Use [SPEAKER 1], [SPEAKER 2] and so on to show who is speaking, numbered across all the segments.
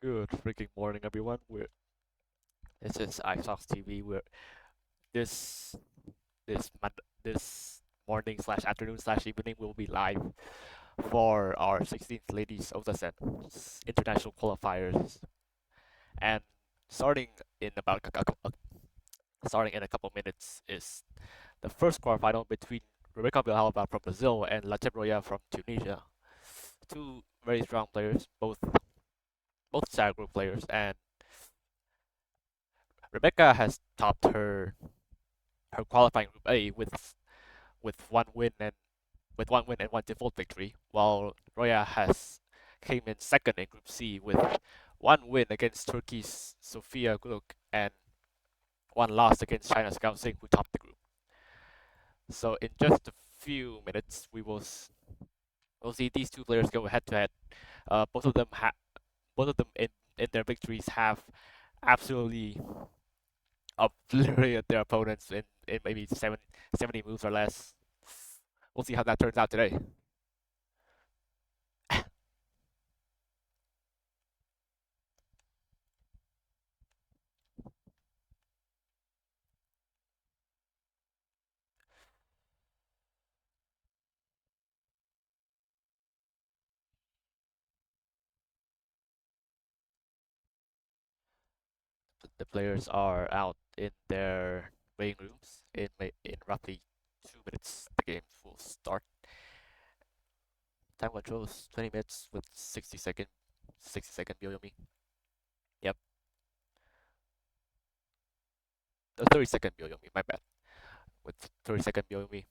[SPEAKER 1] Good freaking morning, everyone. This is iSox TV. This this morning slash afternoon slash evening will be live for our 16th Ladies Ōza-sen international qualifiers, and starting in about starting in a couple minutes is the first quarterfinal between Rebecca Villalba from Brazil and La Roya from Tunisia. Two very strong players, both star group players, and Rebecca has topped her qualifying Group A with one win and one default victory, while Roya has came in second in Group C with one win against Turkey's Sofia Gülük and one loss against China's Gao Xing, who topped the group. So in just a few minutes, we'll see these two players go head to head. Both of them in their victories have absolutely obliterated their opponents in maybe 70 moves or less. We'll see how that turns out today. The players are out in their weighing rooms in roughly 2 minutes. The game will start. Time controls 20 minutes with 60-second Byoyomi. Yep, 30-second Byoyomi. My bad. With 30-second Byoyomi.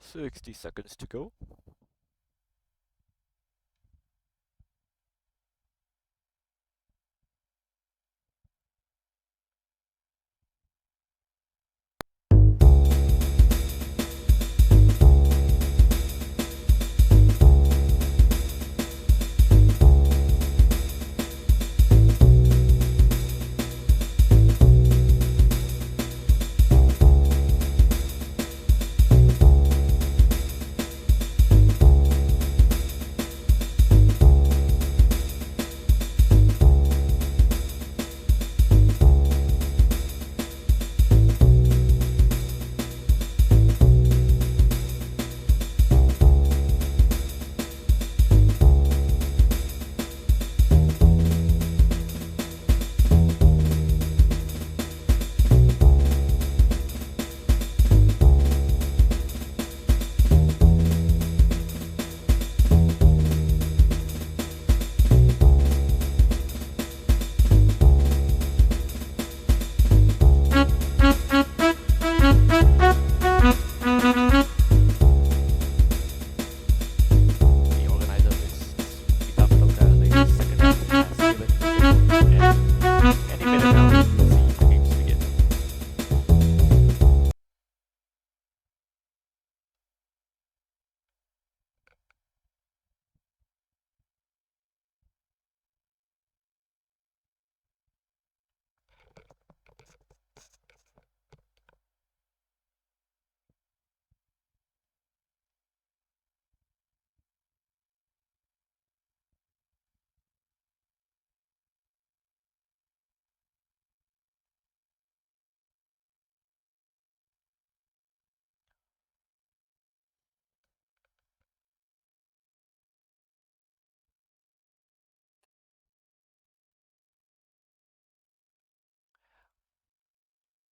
[SPEAKER 1] 60 seconds to go.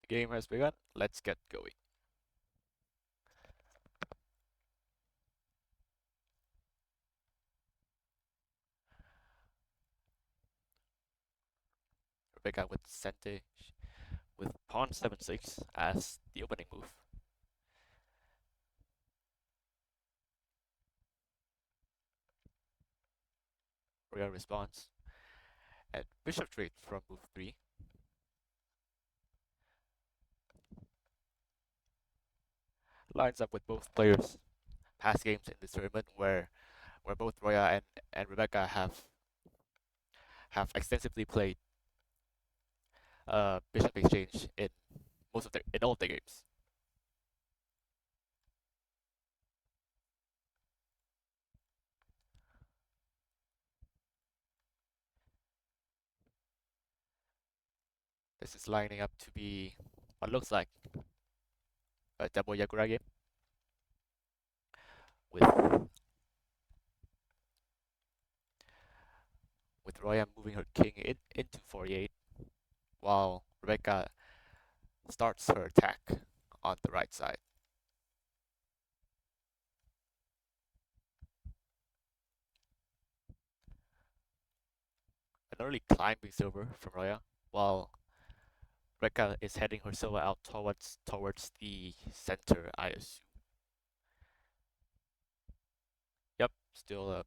[SPEAKER 1] The game has begun. Let's get going. Rebecca with Sente with pawn 7-6 as the opening move. Royal response. And bishop trade from move 3. Lines up with both players' past games in this tournament where both Roya and Rebecca have extensively played bishop exchange in all of their games. This is lining up to be what looks like a double Yagura game with Roya moving her king into 48 while Rebecca starts her attack on the right side. An early climbing silver from Roya while Rebecca is heading her silver out towards the center, I assume. Yep, still a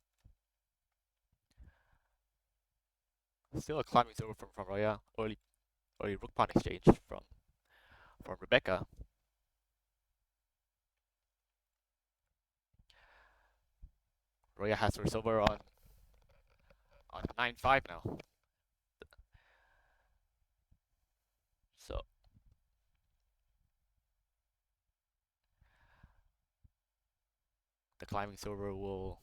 [SPEAKER 1] climbing silver from Roya. Early rook pawn exchange from Rebecca. Roya has her silver on 9-5 now. So the climbing silver will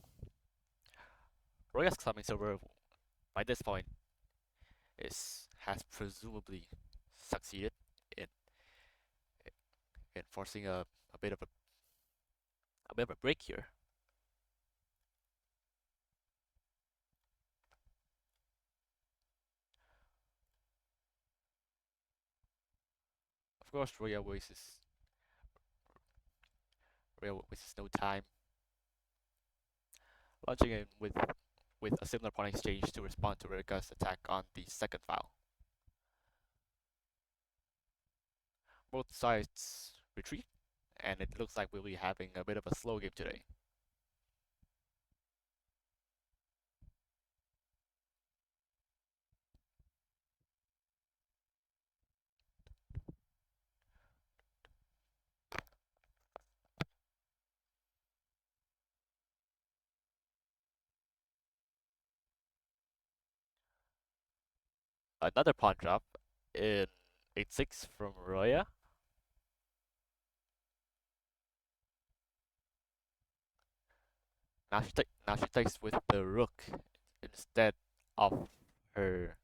[SPEAKER 1] Roya's climbing silver by this point has presumably succeeded in in forcing a bit of a break here. Of course, Roya wastes no time launching in with a similar pawn exchange to respond to Rebecca's attack on the second file. Both sides retreat, and it looks like we'll be having a bit of a slow game today. Another pawn drop in 8-6 from Roya. Now she takes with the rook instead of her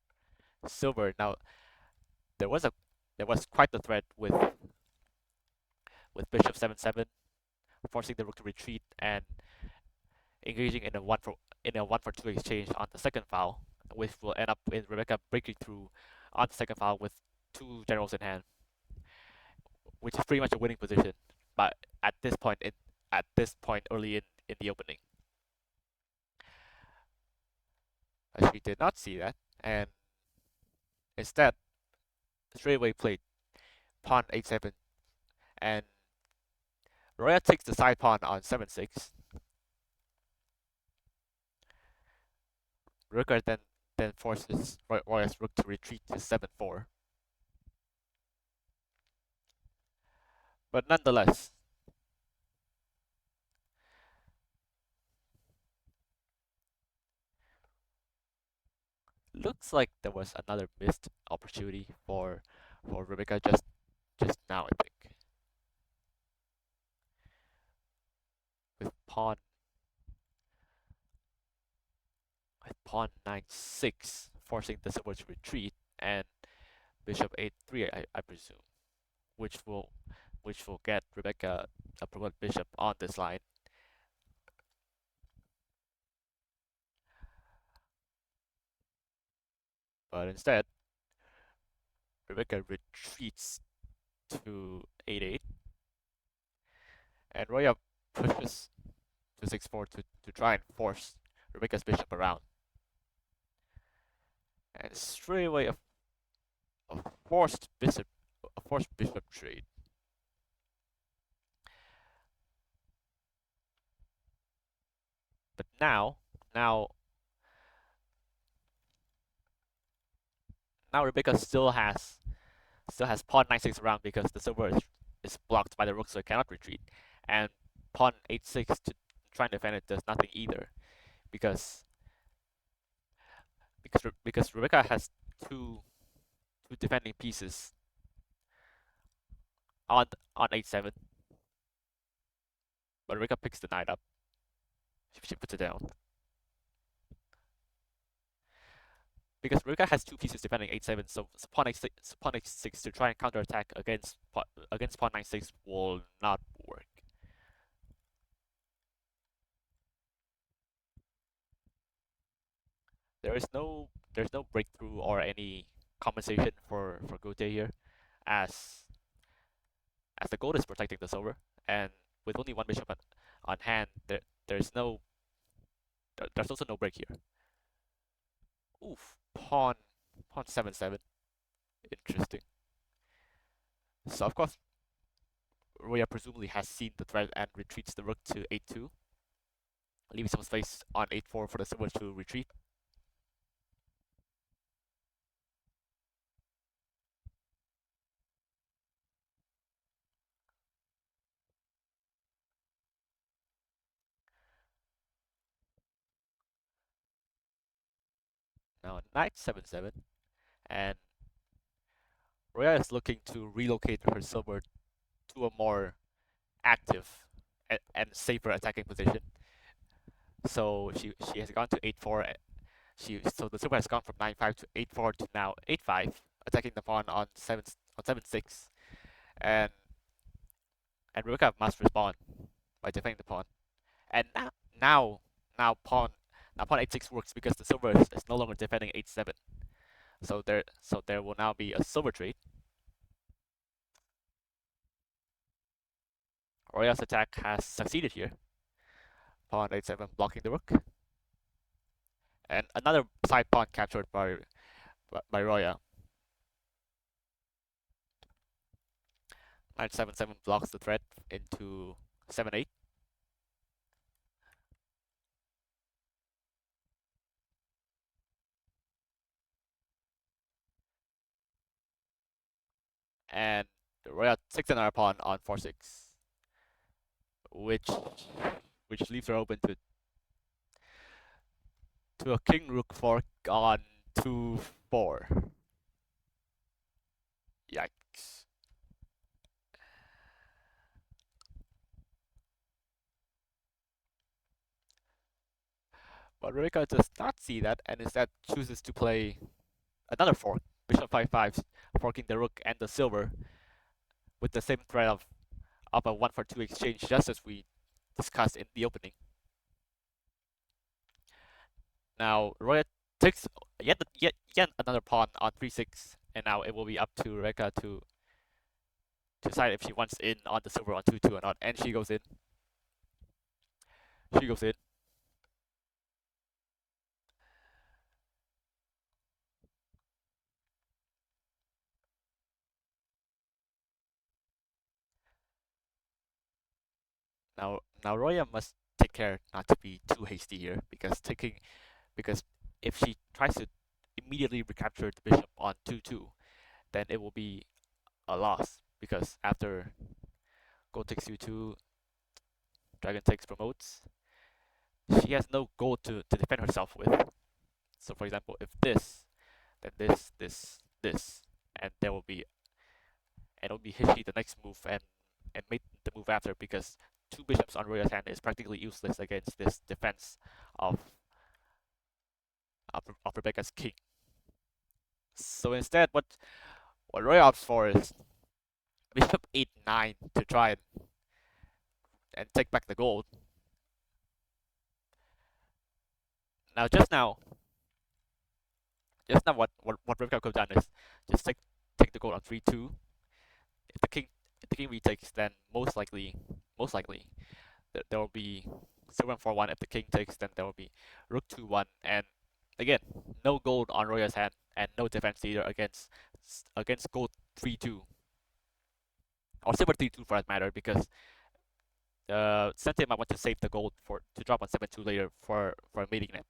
[SPEAKER 1] silver. Now there was a there was quite the threat with bishop 7-7, forcing the rook to retreat and engaging in a one for two exchange on the second file, which will end up with Rebecca breaking through on the second file with two generals in hand, which is pretty much a winning position. But at this point early in the opening, she did not see that, and instead straight away played pawn 8-7, and Roya takes the side pawn on 7-6. Ruka then forces Roya's rook to retreat to 7-4. But nonetheless, looks like there was another missed opportunity for Rebecca just now, I think. With pawn 9-6, forcing the silver to retreat, and bishop 8-3, I presume, which will get Rebecca a promoted bishop on this line. But instead, Rebecca retreats to 8-8, and Roya pushes to 6-4 to try and force Rebecca's bishop around. And straight away a forced bishop trade. But now now Rebecca still has pawn 9-6 around because the silver is blocked by the rook, so it cannot retreat. And pawn 8-6 to try and defend it does nothing either, because because Rebecca has two defending pieces on 8-7, but Rebecca picks the knight up. She puts it down because Rebecca has two pieces defending 8-7, so pawn 8-6 to try and counterattack against pawn 9-6 will not work. There's no breakthrough or any compensation for Gote here, as the gold is protecting the silver, and with only one bishop on hand, there's also no break here. Oof, pawn 7-7, interesting. So of course, Roya presumably has seen the threat and retreats the rook to 8-2, leaving some space on 8-4 for the silver to retreat. Now knight 7-7, and Roya is looking to relocate her silver to a more active and safer attacking position. So she has gone to 8-4. So the silver has gone from 9-5 to 8-4 to now 8-5, attacking the pawn on 7-6, and Rebecca must respond by defending the pawn. And now now pawn now pawn 8-6 works because the silver is no longer defending 8-7. So there will now be a silver trade. Roya's attack has succeeded here. Pawn 8-7 blocking the rook. And another side pawn captured by Roya. Knight 7-7 blocks the threat into 7-8. And Roya takes another pawn on 4-6, which leaves her open to a king rook fork on 2-4. Yikes. But Rebecca does not see that and instead chooses to play another fork, bishop 5-5, forking the rook and the silver with the same threat of a 1-for-2 exchange, just as we discussed in the opening. Now Roya takes yet another pawn on 3-6, and now it will be up to Rebecca to decide if she wants in on the silver on 2-2 or not, and she goes in. She goes in. Now Roya must take care not to be too hasty here, because if she tries to immediately recapture the bishop on 2-2, then it will be a loss, because after gold takes u2, dragon takes promotes, she has no gold to defend herself with. So for example, if this, then this, and it'll be Hishi the next move, and make the move after, because two bishops on Roya's hand is practically useless against this defense of Rebecca's king. So instead, what Roya opts for is bishop 8-9 to try and take back the gold. Now just now what Rebecca could have done is just take the gold on 3-2 if the king retakes, then most likely there will be silver 4-1. If the king takes, then there will be rook 2-1, and again, no gold on Roya's hand and no defense either against gold 3-2 or silver 3-2 for that matter, because Sente might want to save the gold for to drop on 7-2 later for a mating net.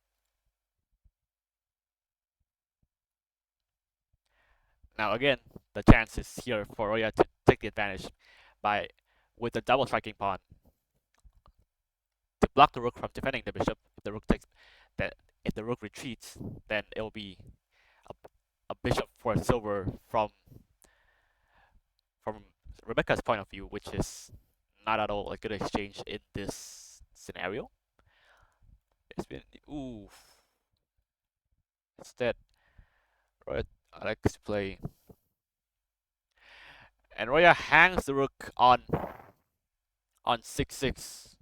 [SPEAKER 1] Now again, the chance is here for Roya to take the advantage by with the double striking pawn to block the rook from defending the bishop. If the rook takes that, if the rook retreats, then it will be a, a bishop for silver from Rebecca's point of view, which is not at all a good exchange in this scenario. It's been ooh. Instead, Roya likes to play, and Roya hangs the rook on 6-6.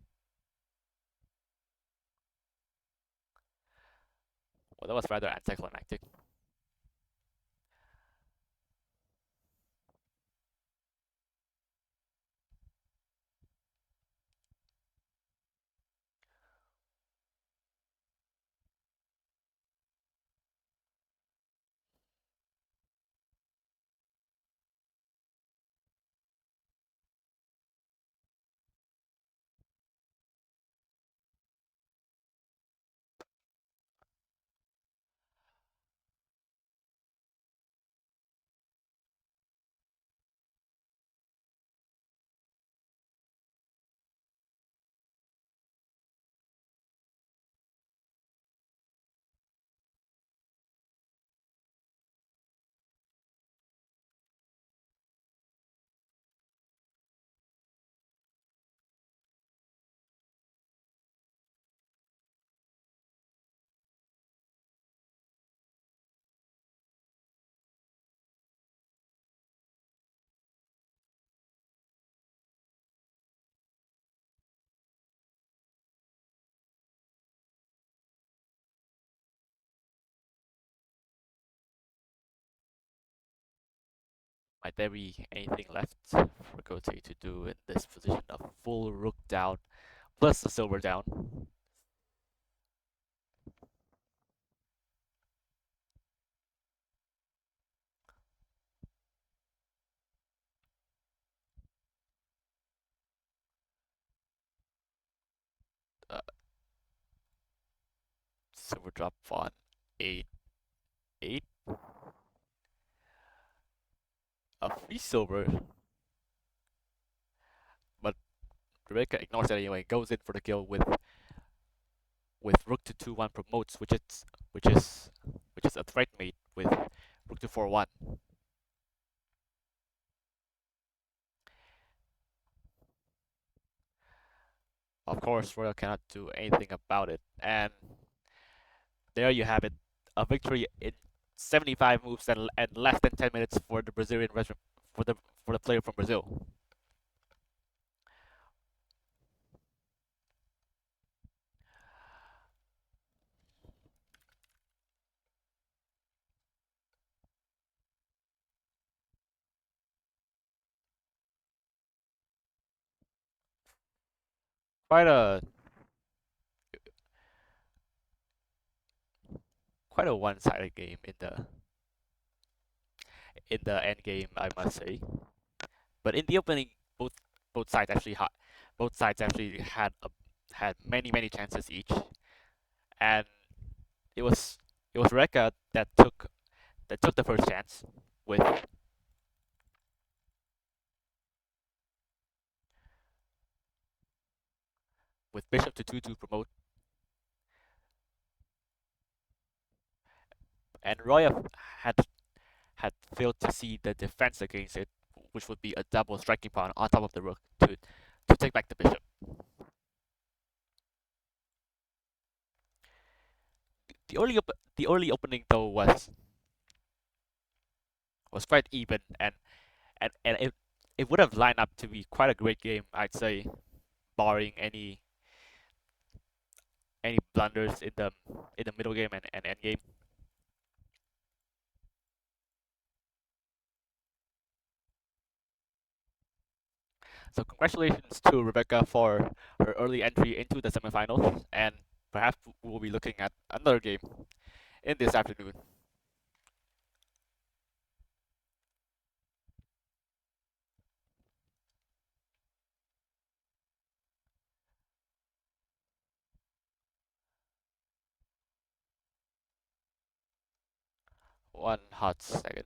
[SPEAKER 1] Well, that was rather anticlimactic. Might there be anything left for Gote to do in this position of full rook down plus the silver down? Uh, Silver drop on 8-8. A free silver, but Rebecca ignores that anyway. Goes in for the kill with rook to 2-1 promotes, which is a threat mate with rook to 4-1. Of course, Royal cannot do anything about it, and there you have it, a victory in 75 moves and less than 10 minutes for the Brazilian for the player from Brazil. Quite a quite a one-sided game in the end game, I must say. But in the opening, both both sides actually had both sides actually had many chances each, and it was it was Reka that took the first chance with Bishop to 2-2 promote, and Roya had failed to see the defense against it, which would be a double striking pawn on top of the rook to take back the bishop. The early opening though was quite even, and it would have lined up to be quite a great game, I'd say, barring any blunders in the middle game and end game. So congratulations to Rebecca for her early entry into the semifinals, and perhaps we'll be looking at another game in this afternoon. One hot second.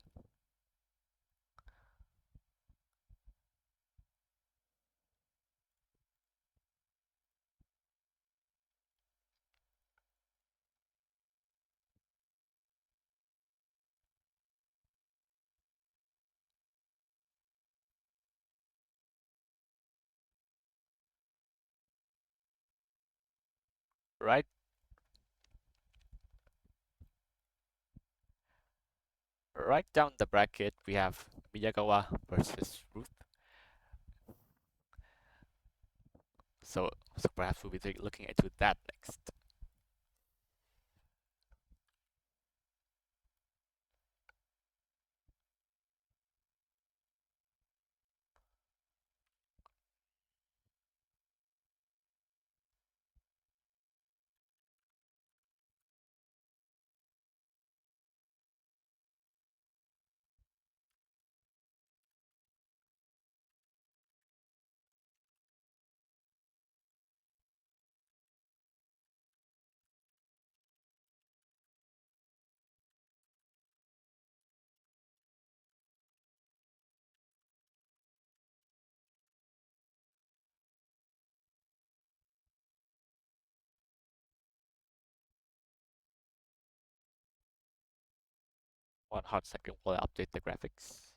[SPEAKER 1] Right, right down the bracket, we have Miyagawa versus Ruth. So perhaps we'll be looking into that next. One hot second while I update the graphics.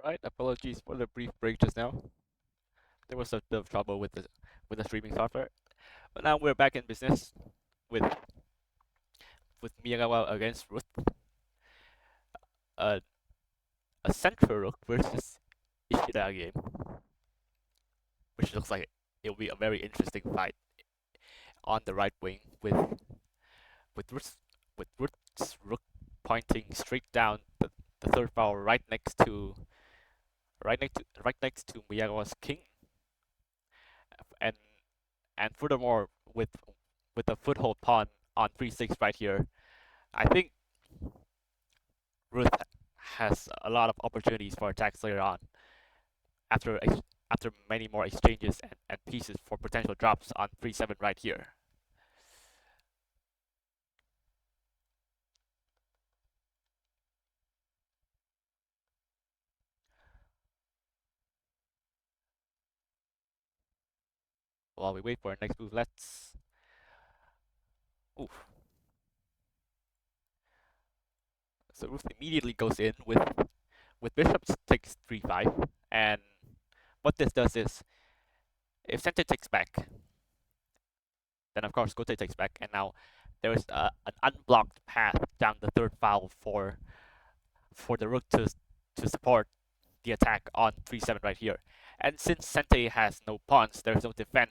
[SPEAKER 1] Alright, apologies for the brief break just now. There was a bit of trouble with the streaming software. But now we're back in business with with Miyagawa against Ruth. Uh, a central rook versus Ishida game, which looks like it'll be a very interesting fight on the right wing with Ruth's, with Ruth's rook pointing straight down the third file right next to Miyagawa's king, and and furthermore with a foothold pawn on 3-6 right here, I think Ruth has a lot of opportunities for attacks later on after after many more exchanges and pieces for potential drops on 3-7 right here. While we wait for our next move, let's. Oof. So Ruth immediately goes in with bishop takes 3-5, and what this does is if center takes back, then of course Gote takes back, and now there is an unblocked path down the third file for the rook to support the attack on 3-7 right here. And since Sente has no pawns, there's no defense.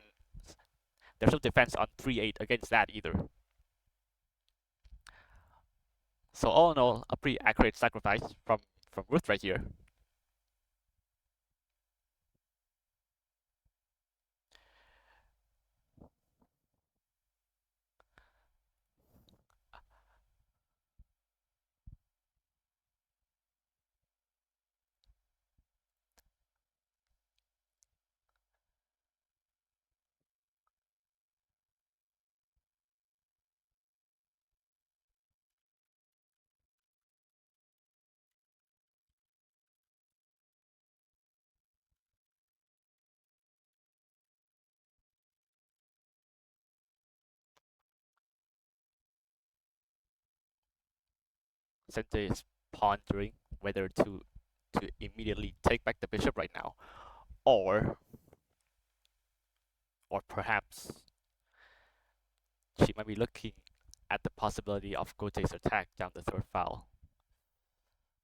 [SPEAKER 1] There's no defense on 3-8 against that either. So all in all, a pretty accurate sacrifice from Ruth right here. Sente is pondering whether to immediately take back the bishop right now, or perhaps she might be looking at the possibility of Gote's attack down the third file.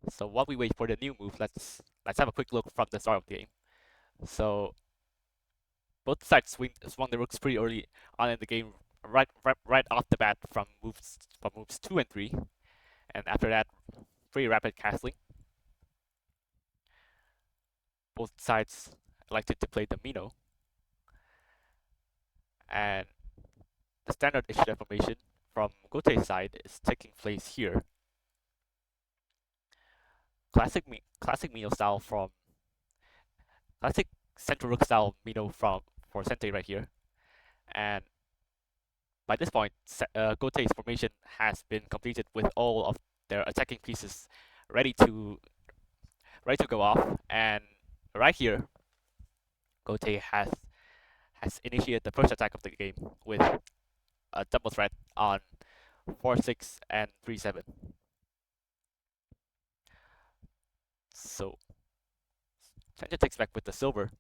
[SPEAKER 1] So while we wait for the new move, let's have a quick look from the start of the game. So both sides swung the rooks pretty early on in the game, right off the bat from moves 2 and 3, and after that, pretty rapid castling. Both sides elected to play the Mino, and the standard Ishida formation from Gote's side is taking place here. Classic Mino style from classic central rook style Mino from for Sente right here, and by this point, Gote's formation has been completed with all of their attacking pieces ready to go off, and right here, Gote has initiated the first attack of the game with a double threat on 4-6 and 3-7. So Chenja takes back with the silver,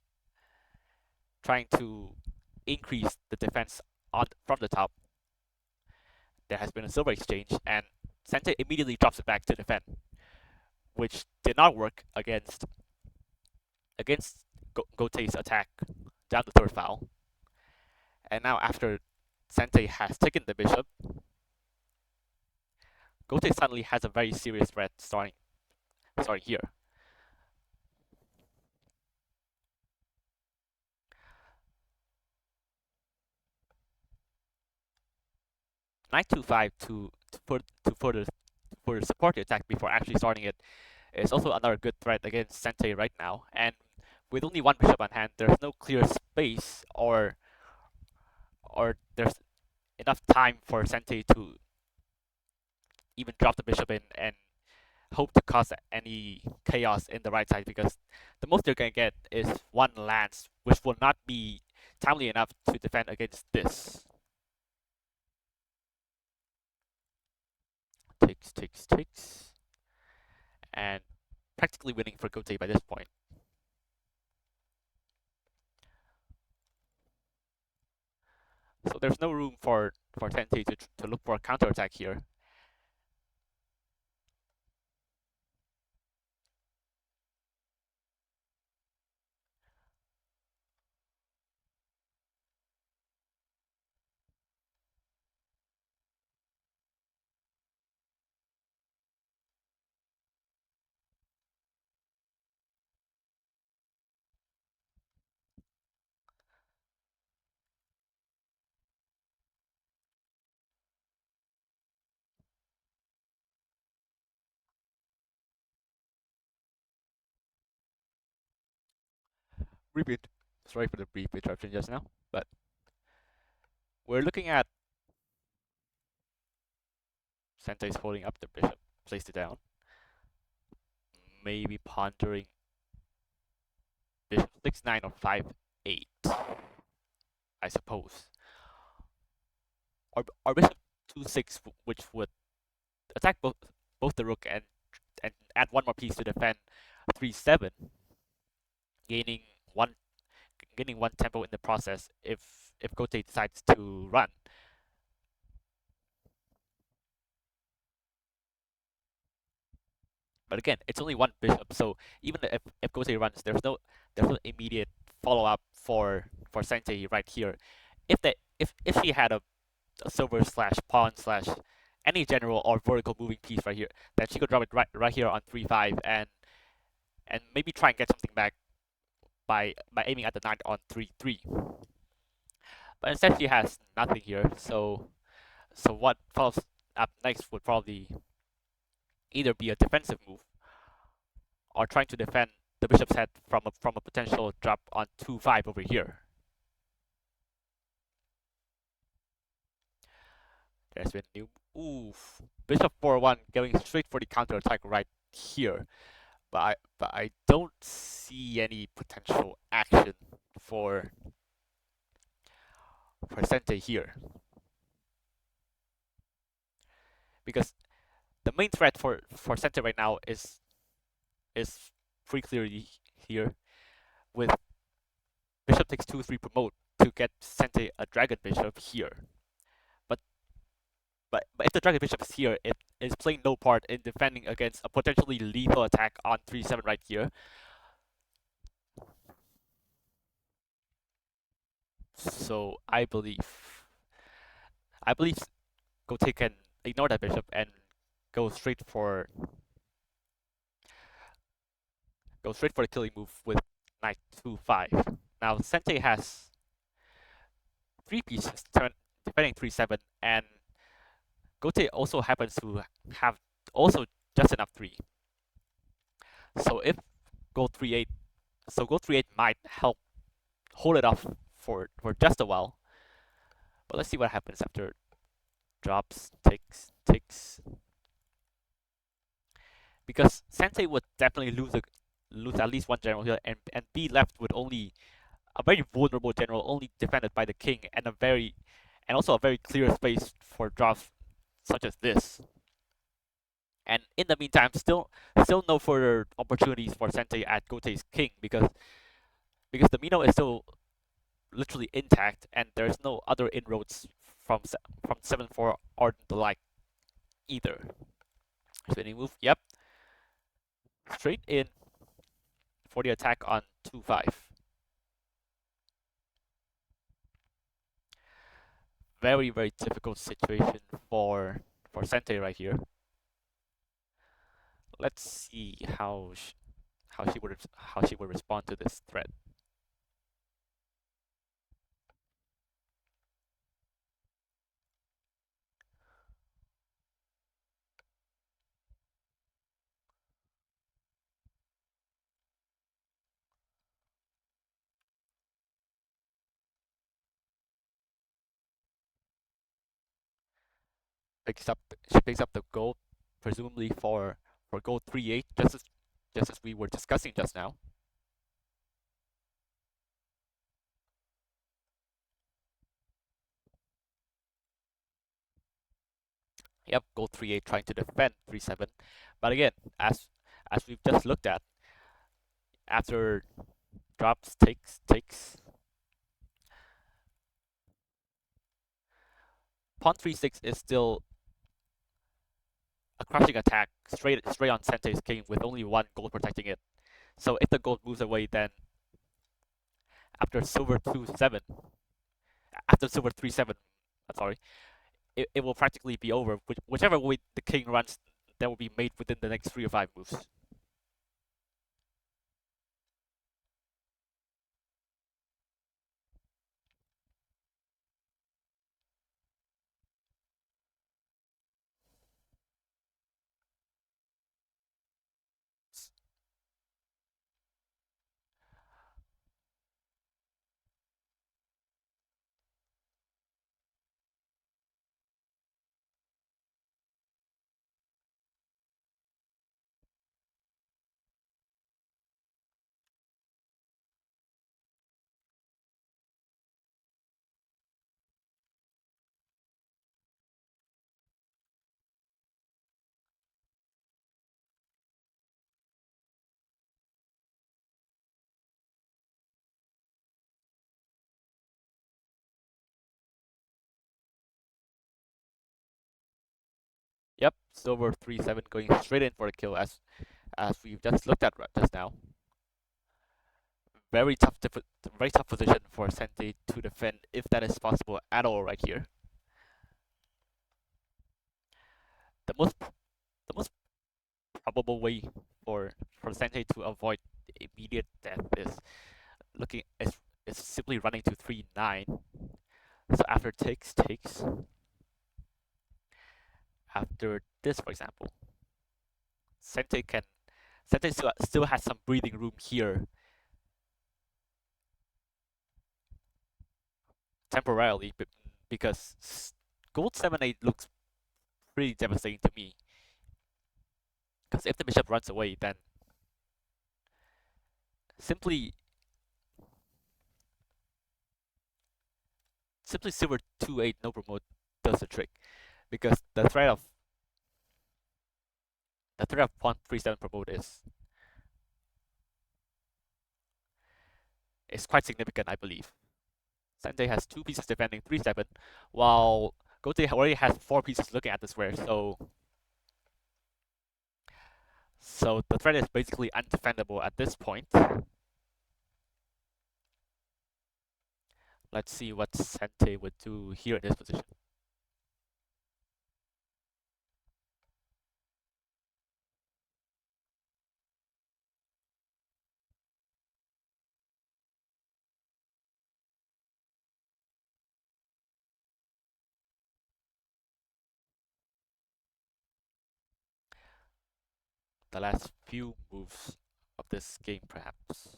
[SPEAKER 1] trying to increase the defense from the top. There has been a silver exchange, and Sente immediately drops it back to defend, which did not work against Gote's attack down the third file. And now after Sente has taken the bishop, Gote suddenly has a very serious threat starting here. Knight 2-5 to further support the attack before actually starting it is also another good threat against Sente right now. And with only one bishop on hand, there's no clear space or there's enough time for Sente to even drop the bishop in and hope to cause any chaos in the right side, because the most they're going to get is one lance, which will not be timely enough to defend against this. Takes. And practically winning for Gote by this point. So there's no room for Tente to look for a counterattack here. Repeat. Sorry for the brief interruption just now, but we're looking at Sente's holding up the bishop, placed it down. Maybe pondering bishop 6-9 or 5-8. I suppose. Or bishop 2-6, which would attack both the rook and add one more piece to defend 3-7, gaining one gaining one tempo in the process if Gote decides to run. But again, it's only one bishop, so even if Gote runs, there's no immediate follow up for Sensei right here. If she had a silver slash pawn slash any general or vertical moving piece right here, then she could drop it right here on 3-5 and maybe try and get something back by aiming at the knight on 3-3. But instead she has nothing here, so what follows up next would probably either be a defensive move or trying to defend the bishop's head from a potential drop on 2-5 over here. There's been new. Oof. Bishop 4-1 going straight for the counter attack right here. But I don't see any potential action for Sente here. Because the main threat for Sente right now is pretty clearly here with bishop takes 2-3 promote to get Sente a dragon bishop here. But but if the dragon bishop is here, it is playing no part in defending against a potentially lethal attack on 3-7 right here. So I believe Gote can ignore that bishop and go straight for the killing move with knight 2-5. Now Sente has three pieces defending 3-7, and Gote also happens to have also just enough 3. So if go 3-8, so go 3-8 might help hold it off for just a while. But let's see what happens after drops, takes. Because Sensei would definitely lose at least one general here and be left with only a very vulnerable general, only defended by the king, and also a very clear space for drops such as this. And in the meantime, still no further opportunities for Sensei at Gote's king because the Mino is still literally intact and there's no other inroads from 7-4 or the like either. Spinning move, yep, straight in for the attack on 2-5. Very, very difficult situation for Sente right here. Let's see how she would respond to this threat. She picks up the gold, presumably for gold 3-8, just as we were discussing just now. Yep, gold 3-8 trying to defend 3-7. But again, as we've just looked at, after drops, takes, pawn 3-6 is still a crushing attack straight on Sente's king with only one gold protecting it. So if the gold moves away, then after silver 2-7, after silver 3-7, sorry, it will practically be over. Whichever way the king runs, that will be made within the next 3 or 5 moves. Yep, silver 3-7 going straight in for a kill as we've just looked at just now. Very tough, very tough position for Sente to defend if that is possible at all right here. The most probable way for Sente to avoid immediate death is looking is simply running to 3-9. So after takes after this, for example, Sente can Sente still has some breathing room here temporarily, because gold 7-8 looks pretty devastating to me. Because if the bishop runs away, then simply silver 2-8 no promote does the trick. Because the threat of pawn 3-7 promote is quite significant, I believe. Sente has 2 pieces defending 3-7, while Gote already has 4 pieces looking at the square, so the threat is basically undefendable at this point. Let's see what Sente would do here in this position. The last few moves of this game, perhaps.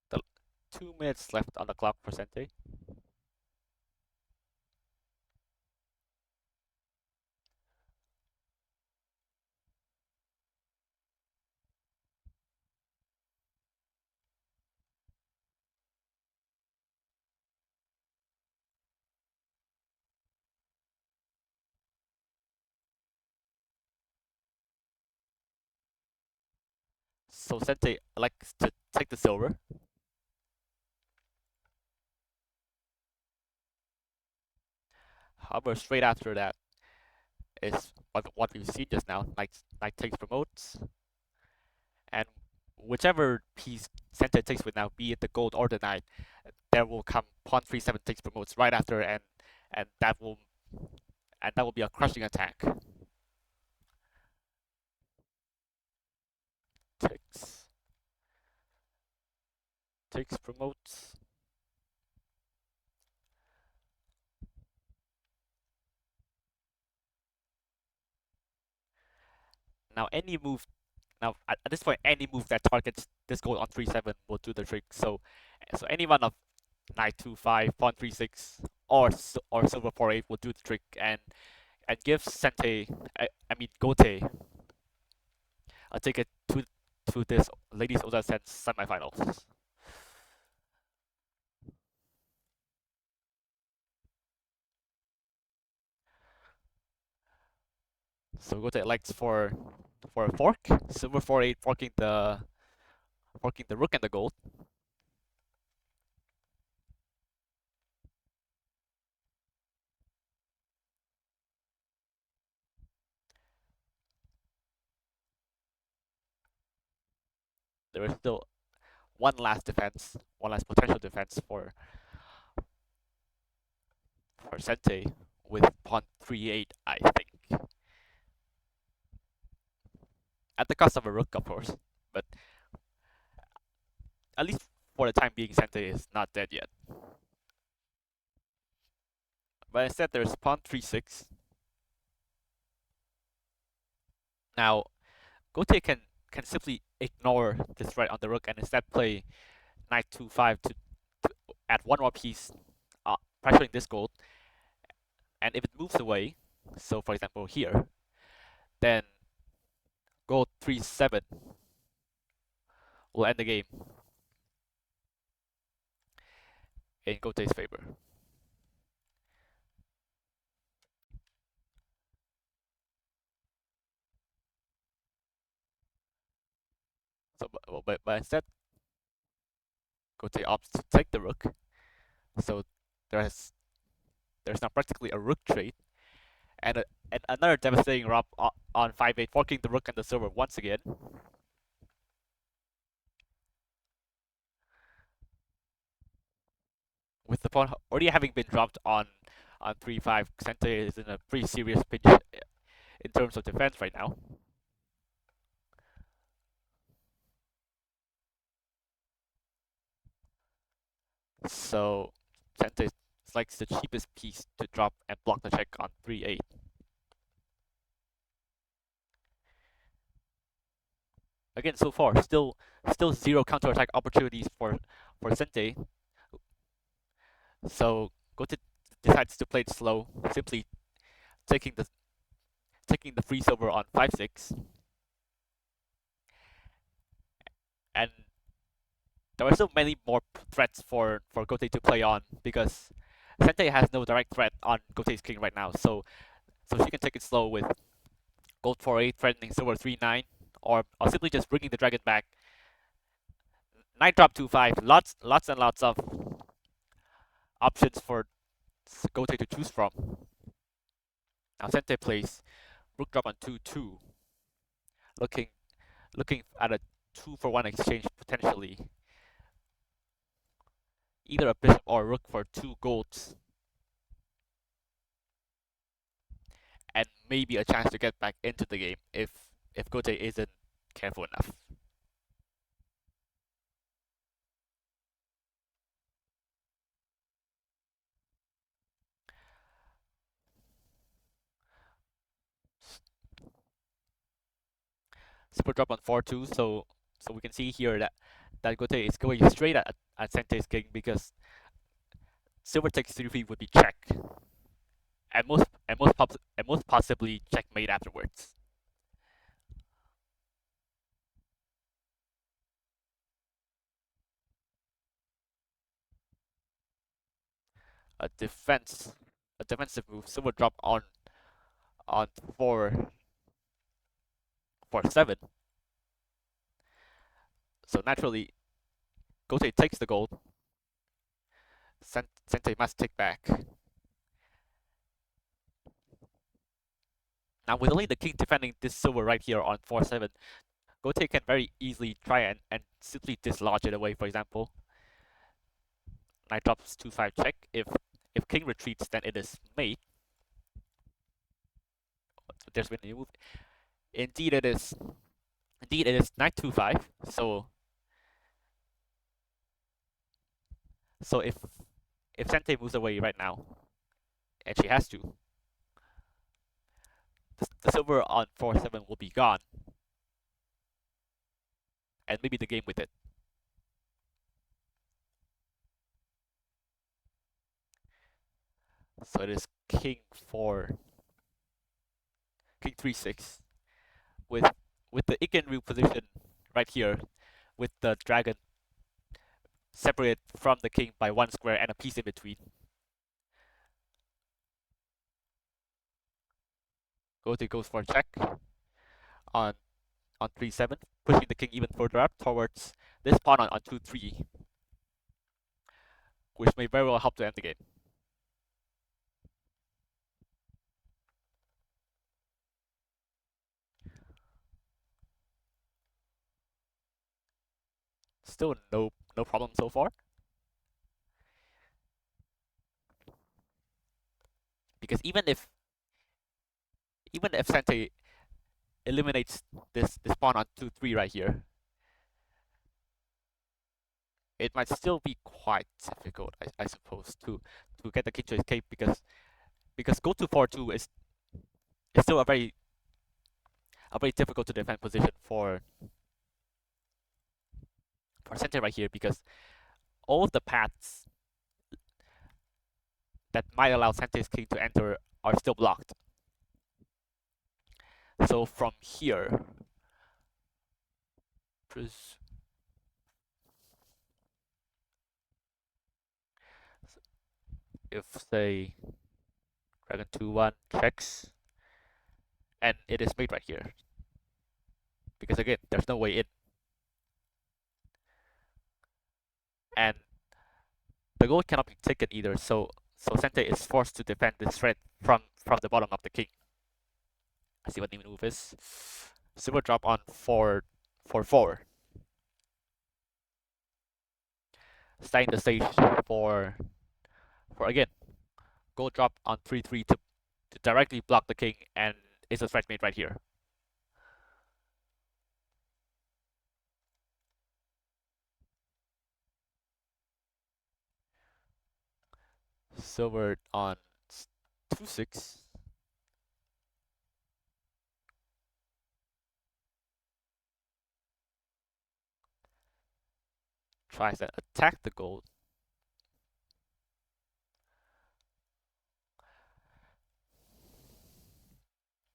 [SPEAKER 1] The 2 minutes left on the clock for Sente. So Sente likes to take the silver. However, straight after that is what we've seen just now. Knight takes promotes, and whichever piece Sente takes with now, be it the gold or the knight, there will come pawn 3-7 takes promotes right after, and that will be a crushing attack. Takes promotes. Now any move Now at this point, any move that targets this gold on 3-7 will do the trick. So any one of knight 2-5, pawn 3-6, or silver 4-8 will do the trick and give Sente, I mean Gote, a ticket to this ladies Ōza-sen semifinals. So Gote elects for a fork, silver 4-8 forking the rook and the gold. There is still one last potential defense for Sente with pawn 3-8, I think. At the cost of a rook, of course, but at least for the time being, Sente is not dead yet. But instead, there's pawn 3-6. Now, Gote can simply ignore this right on the rook and instead play knight 2-5 to add one more piece, pressuring this gold. And if it moves away, so for example here, then go 3-7 will end the game in Gote's favor. So, but instead, Gote opts to take the rook. So there's there's now practically a rook trade, and another devastating rob on 5-8, forking the rook and the silver once again. With the pawn already having been dropped on 3-5, Sente is in a pretty serious pinch in terms of defense right now. So Sente likes the cheapest piece to drop and block the check on 3-8. Again, so far, still zero counterattack opportunities for Sente. So Gote decides to play it slow, simply taking the free silver on 5-6. And there are still many more threats for Gote to play on because Sente has no direct threat on Gote's king right now. So she can take it slow with gold 4-8 threatening silver 3-9, or simply just bringing the dragon back. Knight drop 2-5. Lots and lots of options for Gote to choose from. Now Sente plays rook drop on 2-2, looking at a 2-for-1 exchange potentially. Either a bishop or a rook for 2 golds, and maybe a chance to get back into the game if Gote isn't careful enough. Super drop on 4-2, so we can see here that Gote is going straight at Sente's king because silver takes 3-3 would be check, and most possibly checkmate afterwards. A defense a defensive move. Silver drop on 4-7. So naturally, Gote takes the gold. Sente must take back. Now with only the king defending this silver right here on 4-7, Gote can very easily try and simply dislodge it away, for example. Knight drops 2-5 check. If king retreats, then it is mate. There's been a new move. Indeed it is. Indeed it is knight 2-5. So if Sente moves away right now, and she has to, the silver on 4-7 will be gone, and maybe the game with it. So it is king 3-6 with the Ikenryu position right here, with the dragon separated from the king by 1 square and a piece in between. Gote goes for a check on 3-7, pushing the king even further up towards this pawn on 2-3, which may very well help to end the game. Still no problem so far. Because even if Sente eliminates this pawn on 2-3 right here, it might still be quite difficult, I suppose, to get the king to escape because go to 4-2 is still a very difficult to defend position for Sente right here, because all of the paths that might allow Sente's king to enter are still blocked. So from here, if say Dragon 2-1 checks, and it is made right here, because again, there's no way in, and the gold cannot be taken either. So Sente is forced to defend this threat from the bottom of the king. Let's see what the move is. Silver drop on 4/4. Setting the stage for again gold drop on 3/3 to directly block the king, and it's a threat made right here. Silver on 2/6. Tries to attack the gold.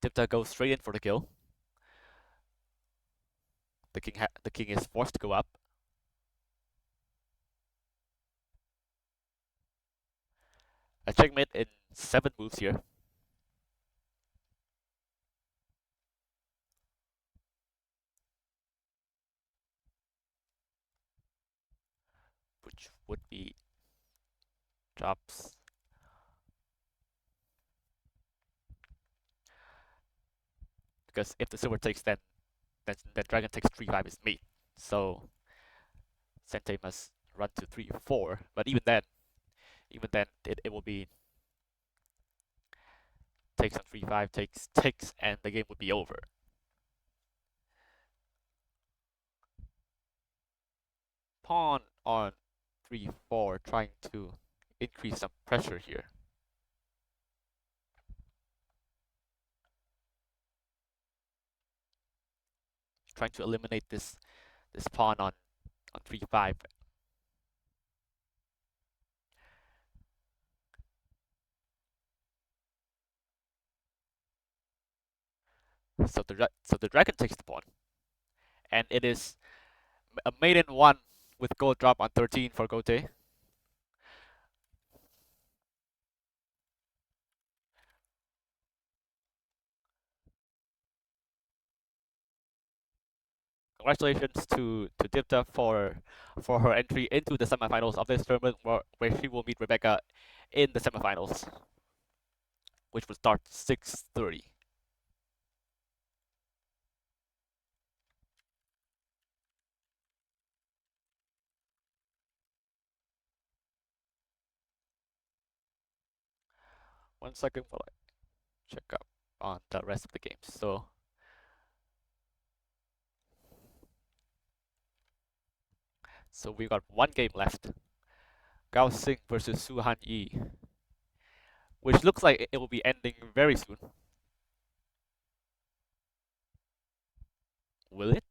[SPEAKER 1] Dipta goes straight in for the kill. The king is forced to go up. A checkmate in 7 moves here. Which would be drops. Because if the silver takes, then dragon takes 3/5 is mate. So Sente must run to 3/4. But even then, it will be takes on 3/5, takes, and the game would be over. Pawn on 3/4, trying to increase some pressure here. Trying to eliminate this pawn on 3/5. So the dragon takes the pawn, and it is a maiden 1 with gold drop on 13 for Gote. Congratulations to Dipta for her entry into the semifinals of this tournament, where she will meet Rebecca in the semifinals, which will start 6:30. One second while I check up on the rest of the games. So we got one game left. Gao Xing versus Su Han Yi, which looks like it will be ending very soon. Will it?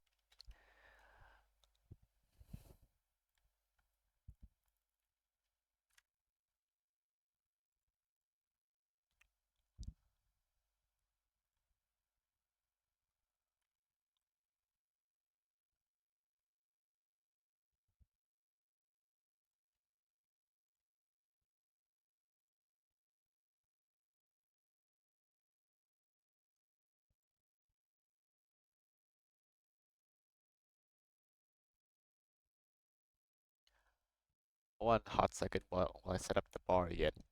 [SPEAKER 1] One hot second while I set up the bar again.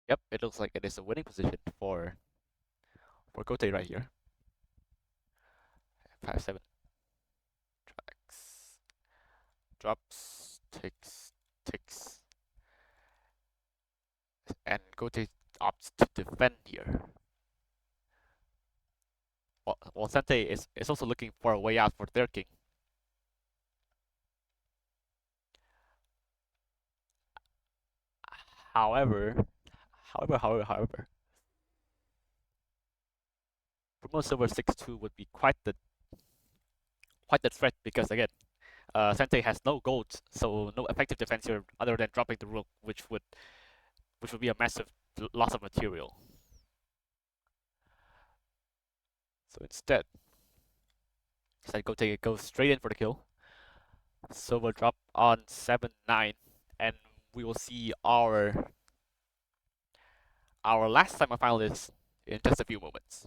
[SPEAKER 1] Yep, it looks like it is a winning position for Gote right here. 5-7 tracks, drops, takes, and Gote opts to defend here. Well, Sente is also looking for a way out for their king. However, however, Promo Silver 6-2 would be quite the threat because again, Sente has no gold, so no effective defense here other than dropping the rook, which would be a massive loss of material. So instead, goes straight in for the kill. Silver drop on 7-9, and we will see our last semifinalist in just a few moments.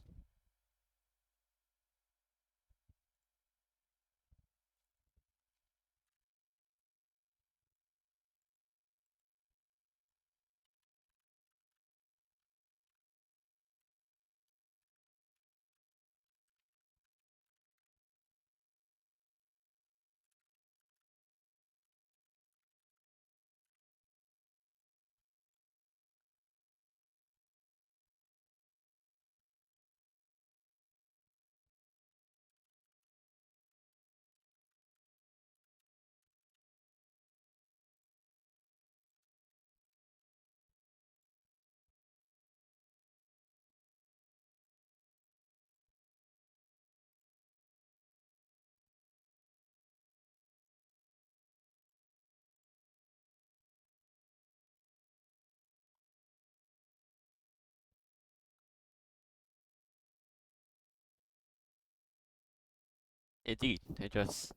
[SPEAKER 1] Indeed, it just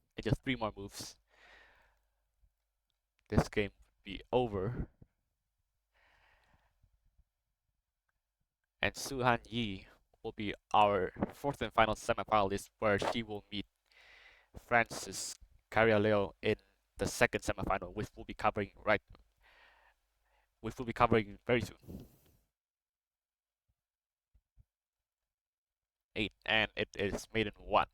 [SPEAKER 1] 3 more moves. This game would be over, and Suhan Yi will be our fourth and final semifinalist, where she will meet Francis Carrialeo in the second semifinal, which we'll be covering very soon. 8, and it is maiden 1.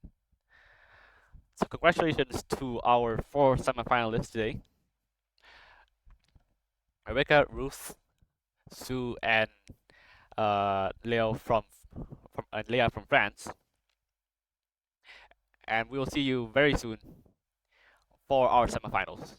[SPEAKER 1] So congratulations to our 4 semifinalists today: Rebecca, Ruth, Sue, and Leo from Leah from France. And we will see you very soon for our semifinals.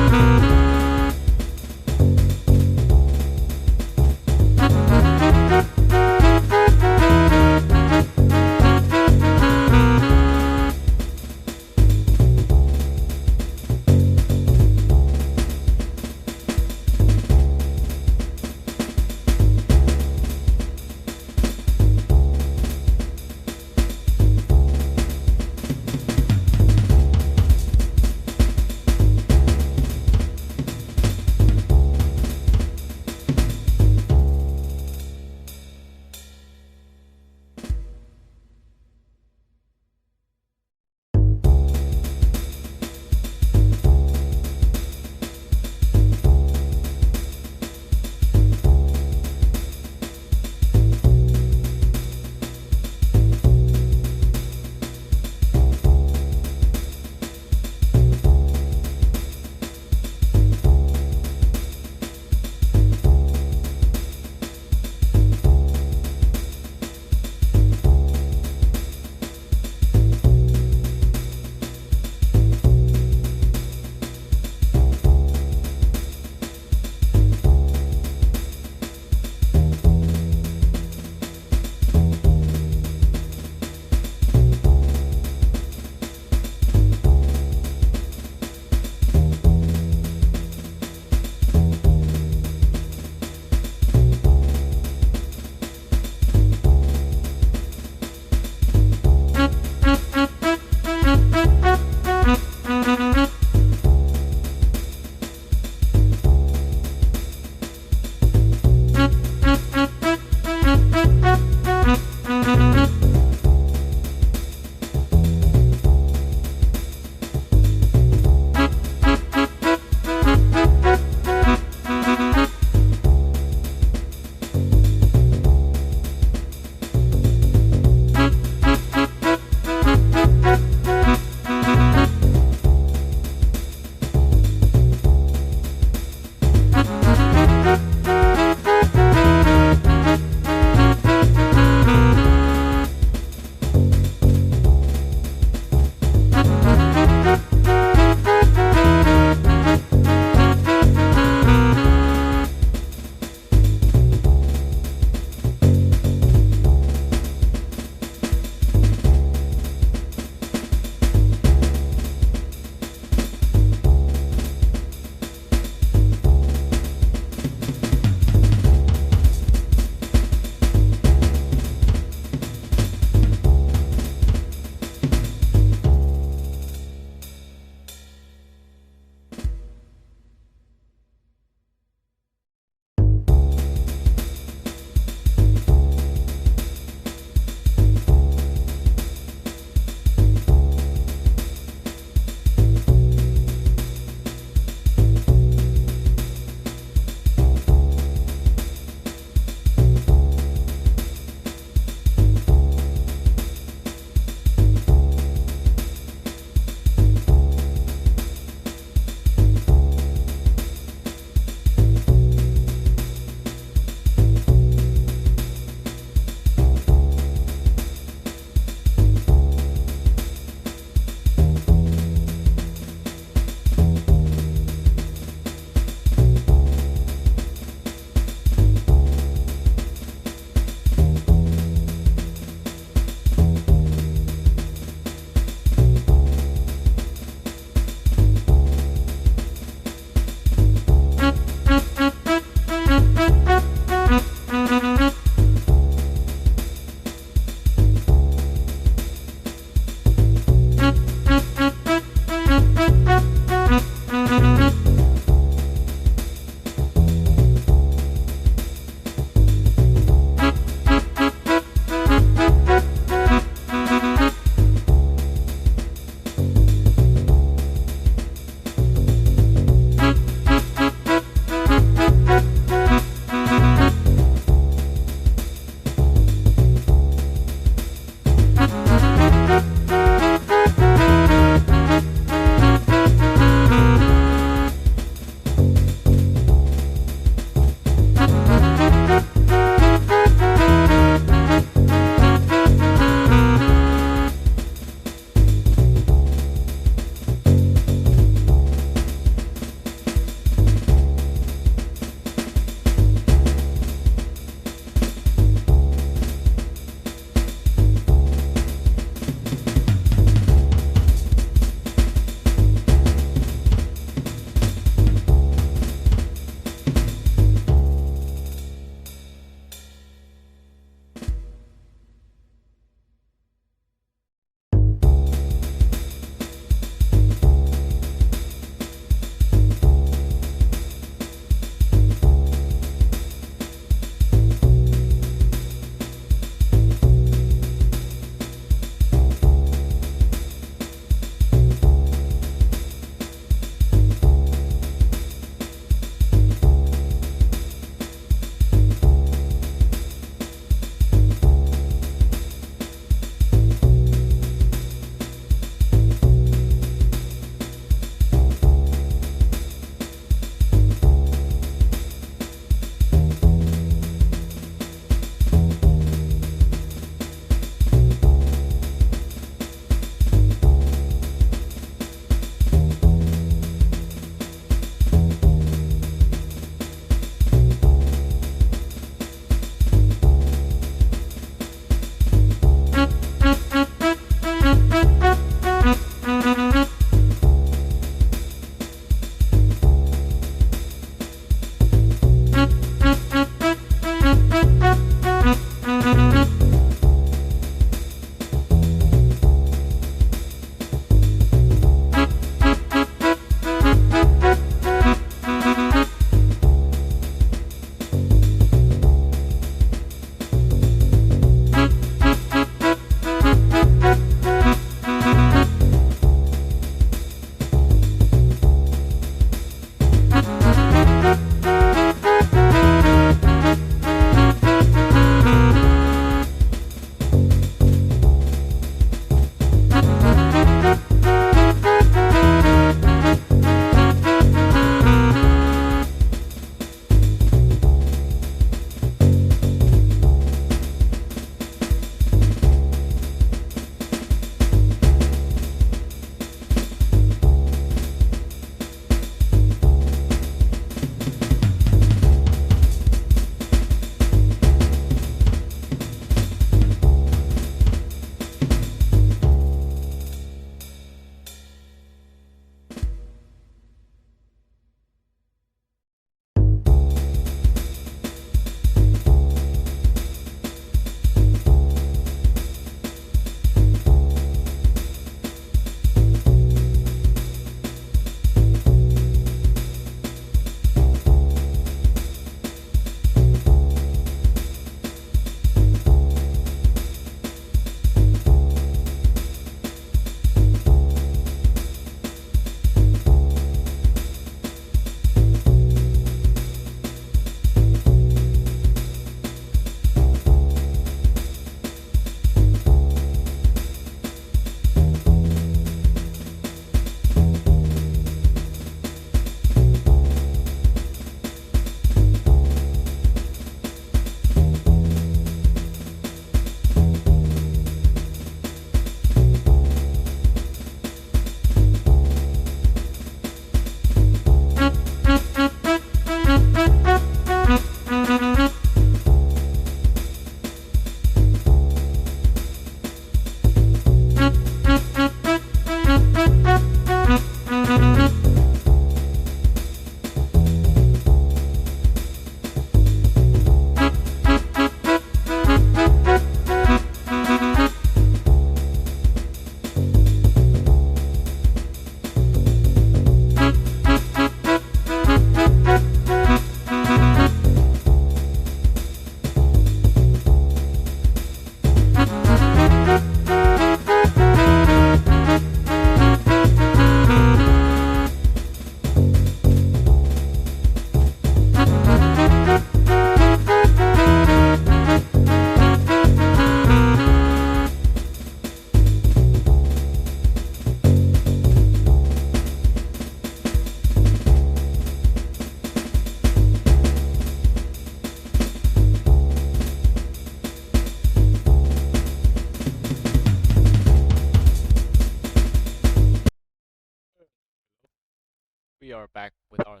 [SPEAKER 1] We are back with our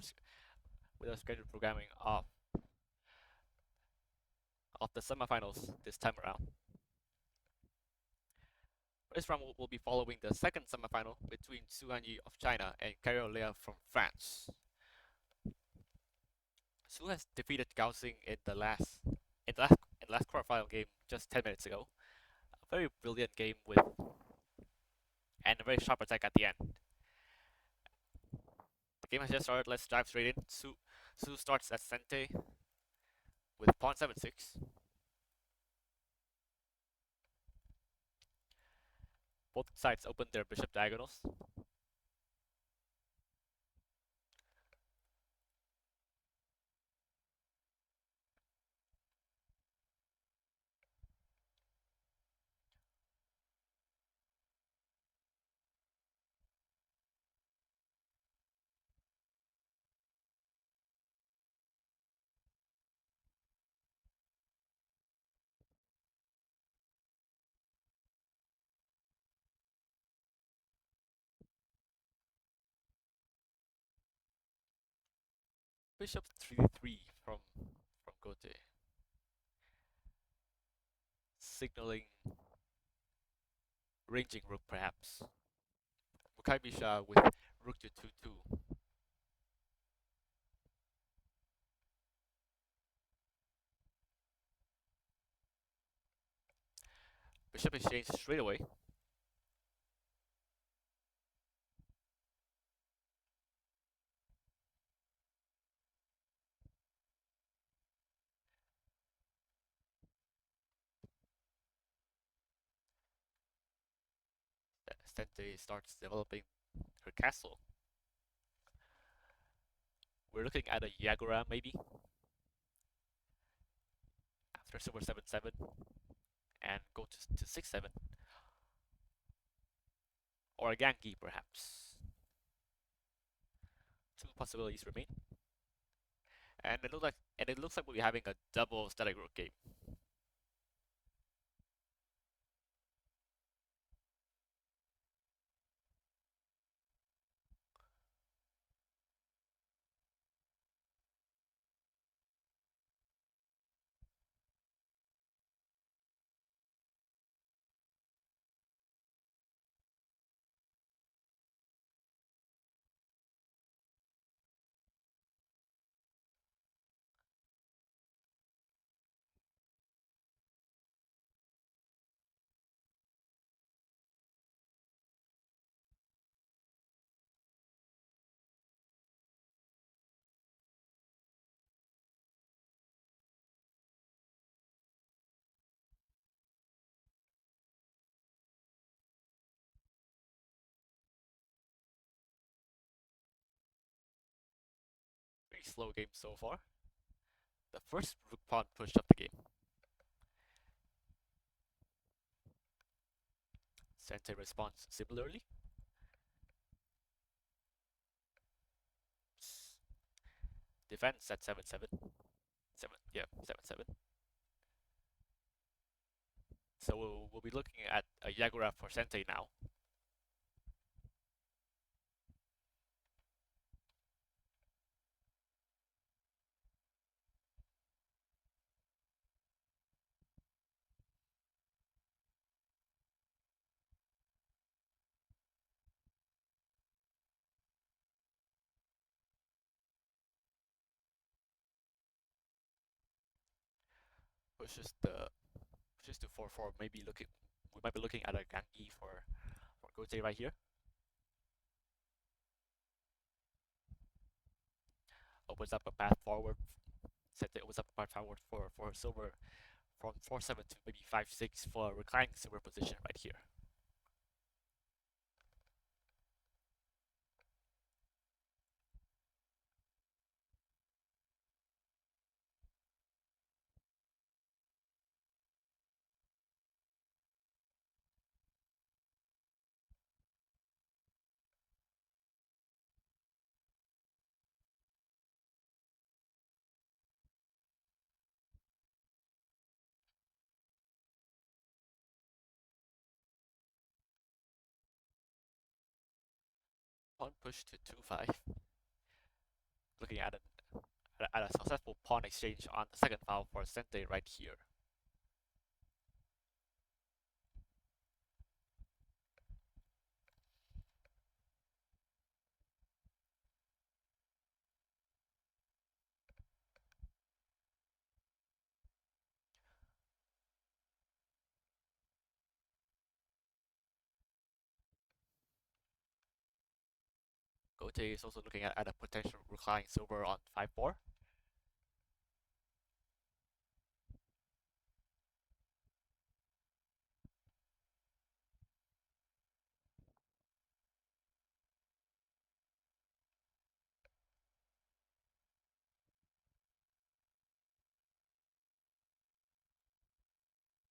[SPEAKER 1] scheduled programming of the semifinals this time around. This round will be following the second semifinal between Su Hanyi of China and Carol Lea from France. Su has defeated Gao Xing in the last quarterfinal game just 10 minutes ago. A very brilliant game with and a very sharp attack at the end. The game has just started. Let's dive straight in. Su starts at Sente with pawn 7-6. Both sides open their bishop diagonals. Bishop 3-3 from Gote, signaling ranging rook perhaps. Mukai Bisha with rook to 2-2. Bishop exchange straight away. Sente starts developing her castle. We're looking at a Yagura maybe after silver 7-7 and go to 6-7, or a Genki perhaps. Two possibilities remain, and it looks like we'll be having a double static rook game. Very slow game so far. The first rook pawn push of the game. Sente responds similarly. Defense at 7-7. 7-7. So we'll be looking at a Yagura for Sente now. Pushes to 4-4. We might be looking at a Genki for Gote right here. Opens up a path forward. Sente opens up a path forward for silver from 4-7 to maybe 5-6 for a reclining silver position right here. Pawn push to 2-5. Looking at a successful pawn exchange on the second file for Sente right here. Gote is also looking at a potential reclining silver on 5-4.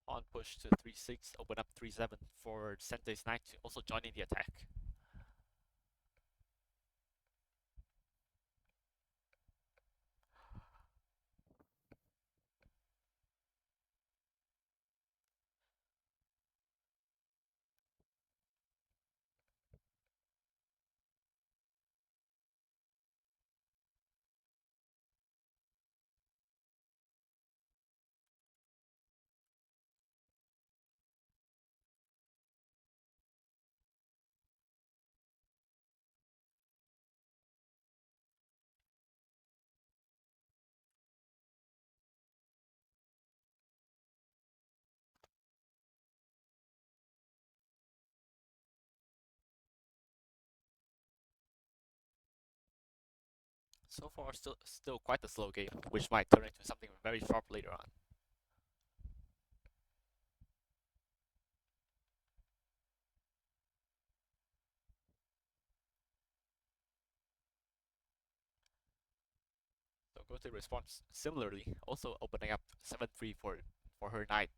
[SPEAKER 1] Pawn push to 3-6, open up 3-7 for Sente's knight to also joining the attack. So far, still quite a slow game, which might turn into something very sharp later on. So Gote responds similarly, also opening up 7-3 for her knight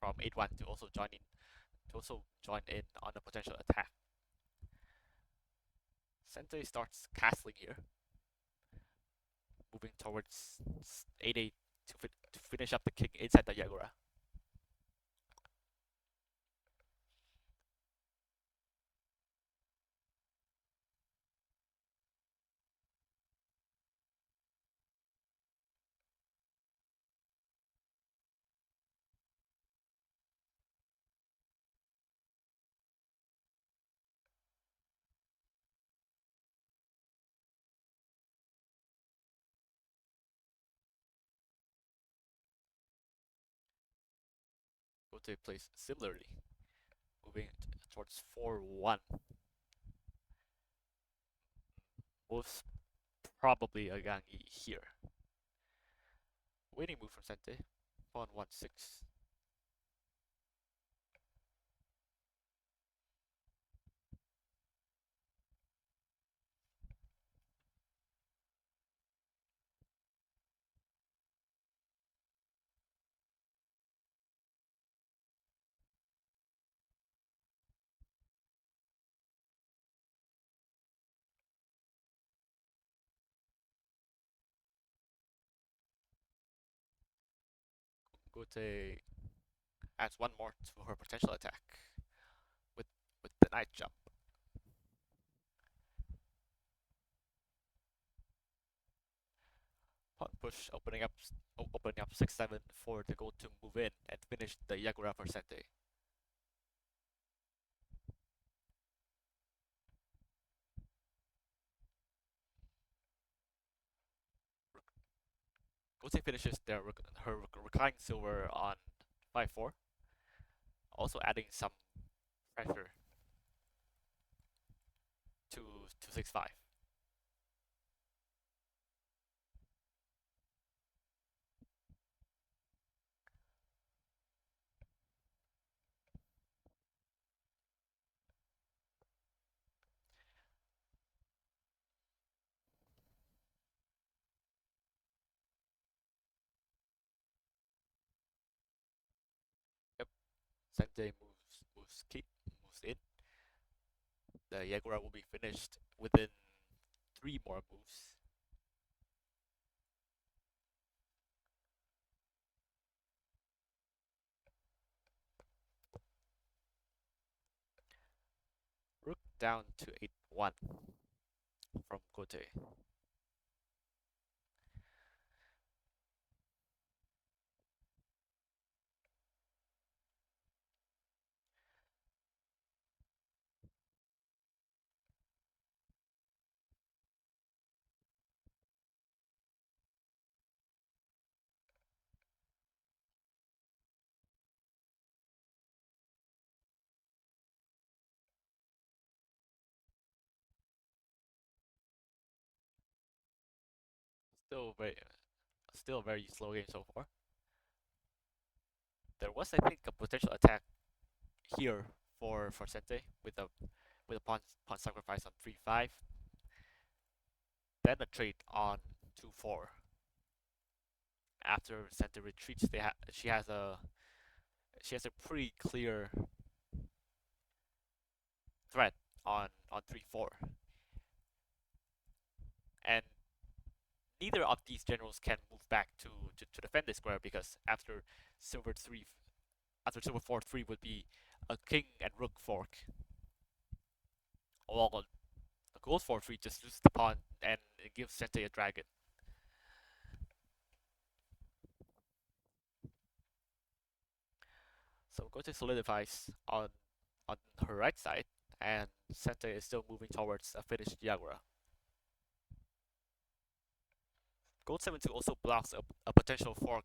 [SPEAKER 1] from 8-1 to also join in on a potential attack. Sente starts castling here, moving towards 8-8 to finish up the king inside the Yagura. Gote plays similarly, moving towards 4-1. Moves probably a Gangi here. Waiting move from Sente, pawn 1-6. Gote adds one more to her potential attack with the knight jump. Pawn push, opening up 6-7 for the gold to move in and finish the Yagura for Sente. Gote finishes her reclining silver on 5-4, also adding some pressure to 6-5. Yep, Sente moves in. The Yagura will be finished within 3 more moves. Rook down to 8-1 from Gote. Still very, still a very slow game so far. There was, I think, a potential attack here for Sente with a pawn sacrifice on 3-5, then a trade on 2-4. After Sente retreats, she has a pretty clear threat on 3-4, and neither of these generals can move back to defend this square because after silver 4-3 would be a king and rook fork. While the gold 4-3 just loses the pawn and it gives Sente a dragon. So Gote solidifies on her right side, and Sente is still moving towards a finished Yagura. Gold 7-2 also blocks a potential fork,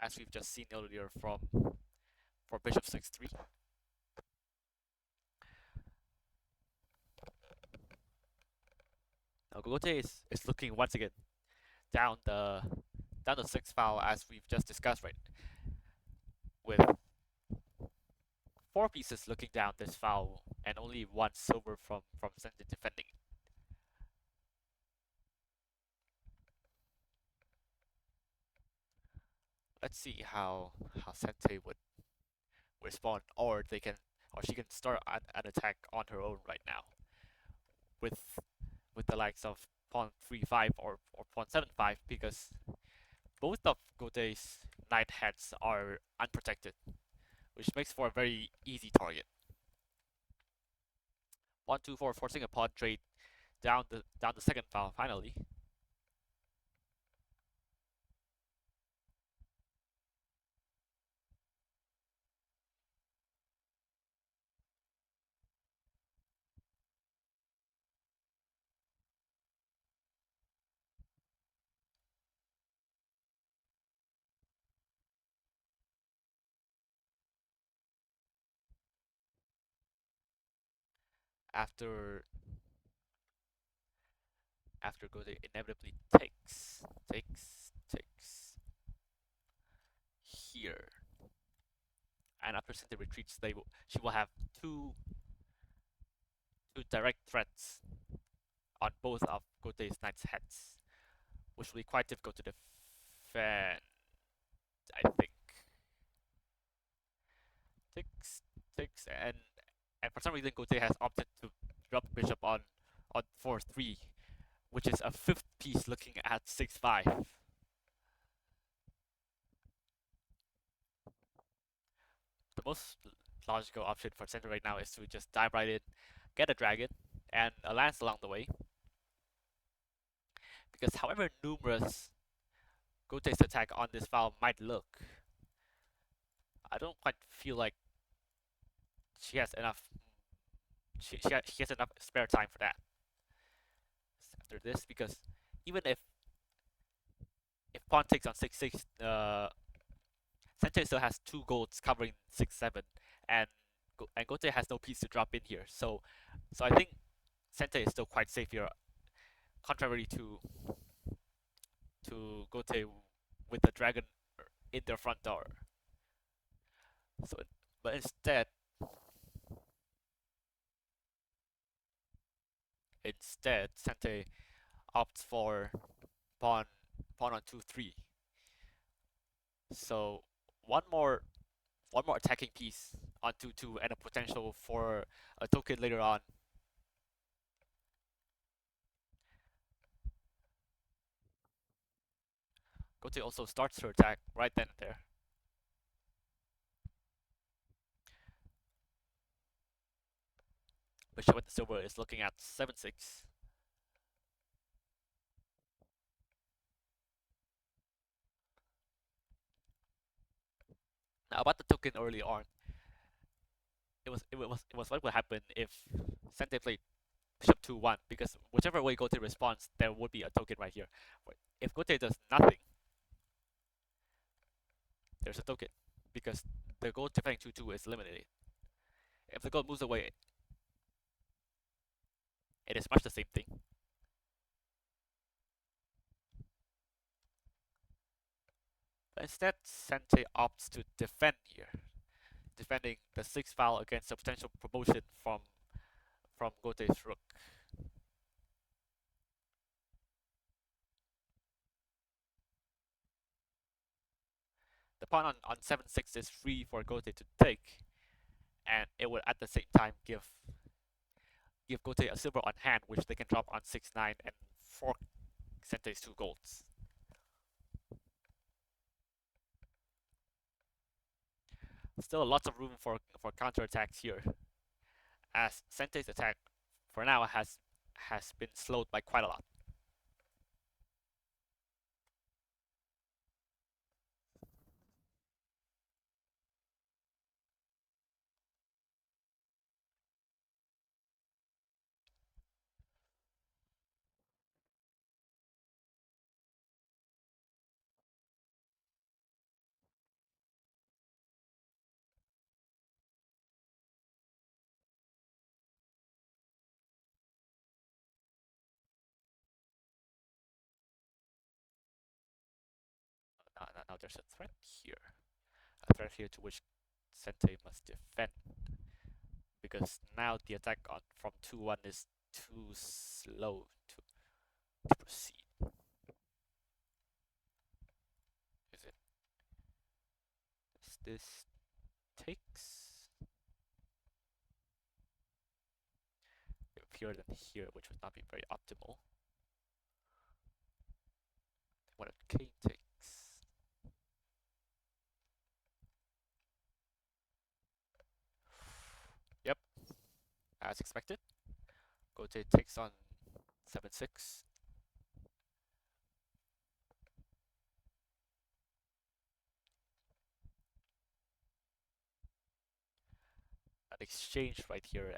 [SPEAKER 1] as we've just seen earlier for Bishop 6-3. Now Gote is looking once again down the sixth file as we've just discussed, right? With four pieces looking down this file and only one silver from Sente defending. Let's see how Sente would respond, or she can start an attack on her own right now with the likes of pawn 3-5 or pawn 7-5, because both of Gote's knight heads are unprotected, which makes for a very easy target. 1-2-4, forcing a pawn trade down the second file finally. After Gote inevitably takes here, and after Sente retreats, she will have two direct threats on both of Gote's knight's heads, which will be quite difficult to defend, I think. Takes, and for some reason Gote has opted to drop the bishop on 4-3, which is a fifth piece looking at 6-5. The most logical option for Sente right now is to just dive right in, get a dragon, and a lance along the way. Because however numerous Gote's attack on this file might look, I don't quite feel like she has enough she has enough spare time for that after this, because even if pawn takes on 6-6, Sente still has two golds covering 6-7, and Gote has no piece to drop in here. So I think Sente is still quite safe here, contrary to Gote with the dragon in their front door. So, but instead Sente opts for pawn on 2-3. So one more attacking piece on 2-2 and a potential for a token later on. Gote also starts her attack right then and there. Bishop with the silver is looking at 7-6. Now about the token early on, it was what would happen if Sente played Bishop 2-1, because whichever way Gote responds, there would be a token right here. But if Gote does nothing, there's a token, because the gold defending 2-2 is eliminated. If the gold moves away, it is much the same thing. Instead, Sente opts to defend here, defending the 6th file against a potential promotion from Gote's rook. The pawn on 7-6 is free for Gote to take, and it would at the same time give Gote a silver on hand, which they can drop on 6-9 and fork Sente's 2 golds. Still lots of room for counterattacks here, as Sente's attack for now has been slowed by quite a lot. Now there's a threat here. A threat here to which Sente must defend. Because now the attack on from 2-1 is too slow to proceed. Is it? Is this takes? Here than here, which would not be very optimal. What a king takes. Yep, as expected. Gote takes on 7-6. An exchange right here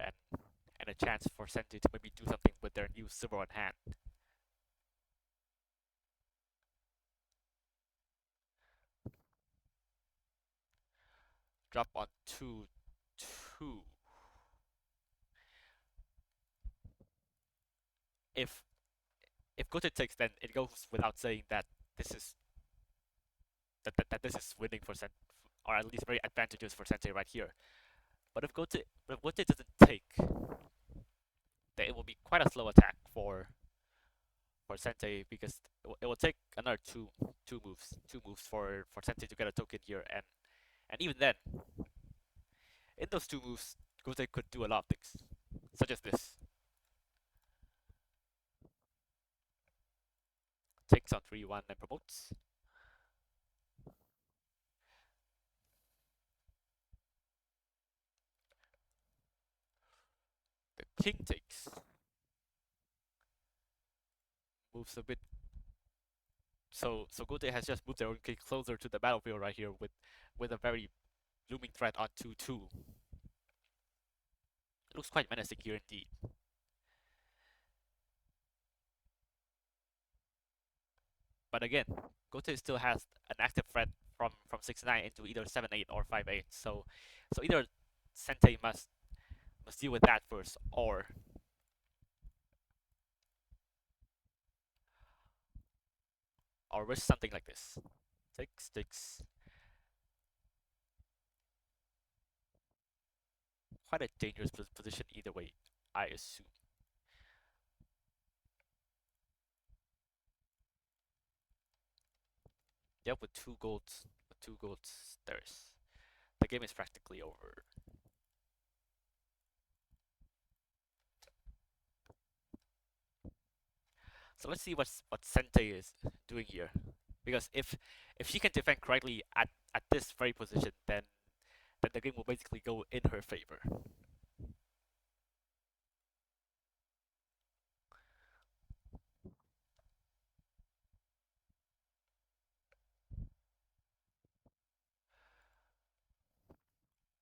[SPEAKER 1] and a chance for Sente to maybe do something with their new silver on hand. Drop on 2-2. If Gote takes, then it goes without saying that this is that this is winning for Sente, or at least very advantageous for Sente right here. But if Gote doesn't take, then it will be quite a slow attack for Sente, because it will take another two moves for Sente to get a token here, and even then, in those 2 moves, Gote could do a lot of things, such as this. Takes on 3-1 and promotes. The king takes. Moves a bit. So Gote has just moved their own king closer to the battlefield right here with a very looming threat on 2-2. It looks quite menacing here indeed. But again, Gote still has an active threat from 6-9 into either 7-8 or 5-8. So either Sente must deal with that first, or risk something like this. Takes. Quite a dangerous position either way, I assume. Yep, with 2 golds, there's the game is practically over. So let's see what Sente is doing here, because if she can defend correctly at this very position, then the game will basically go in her favor.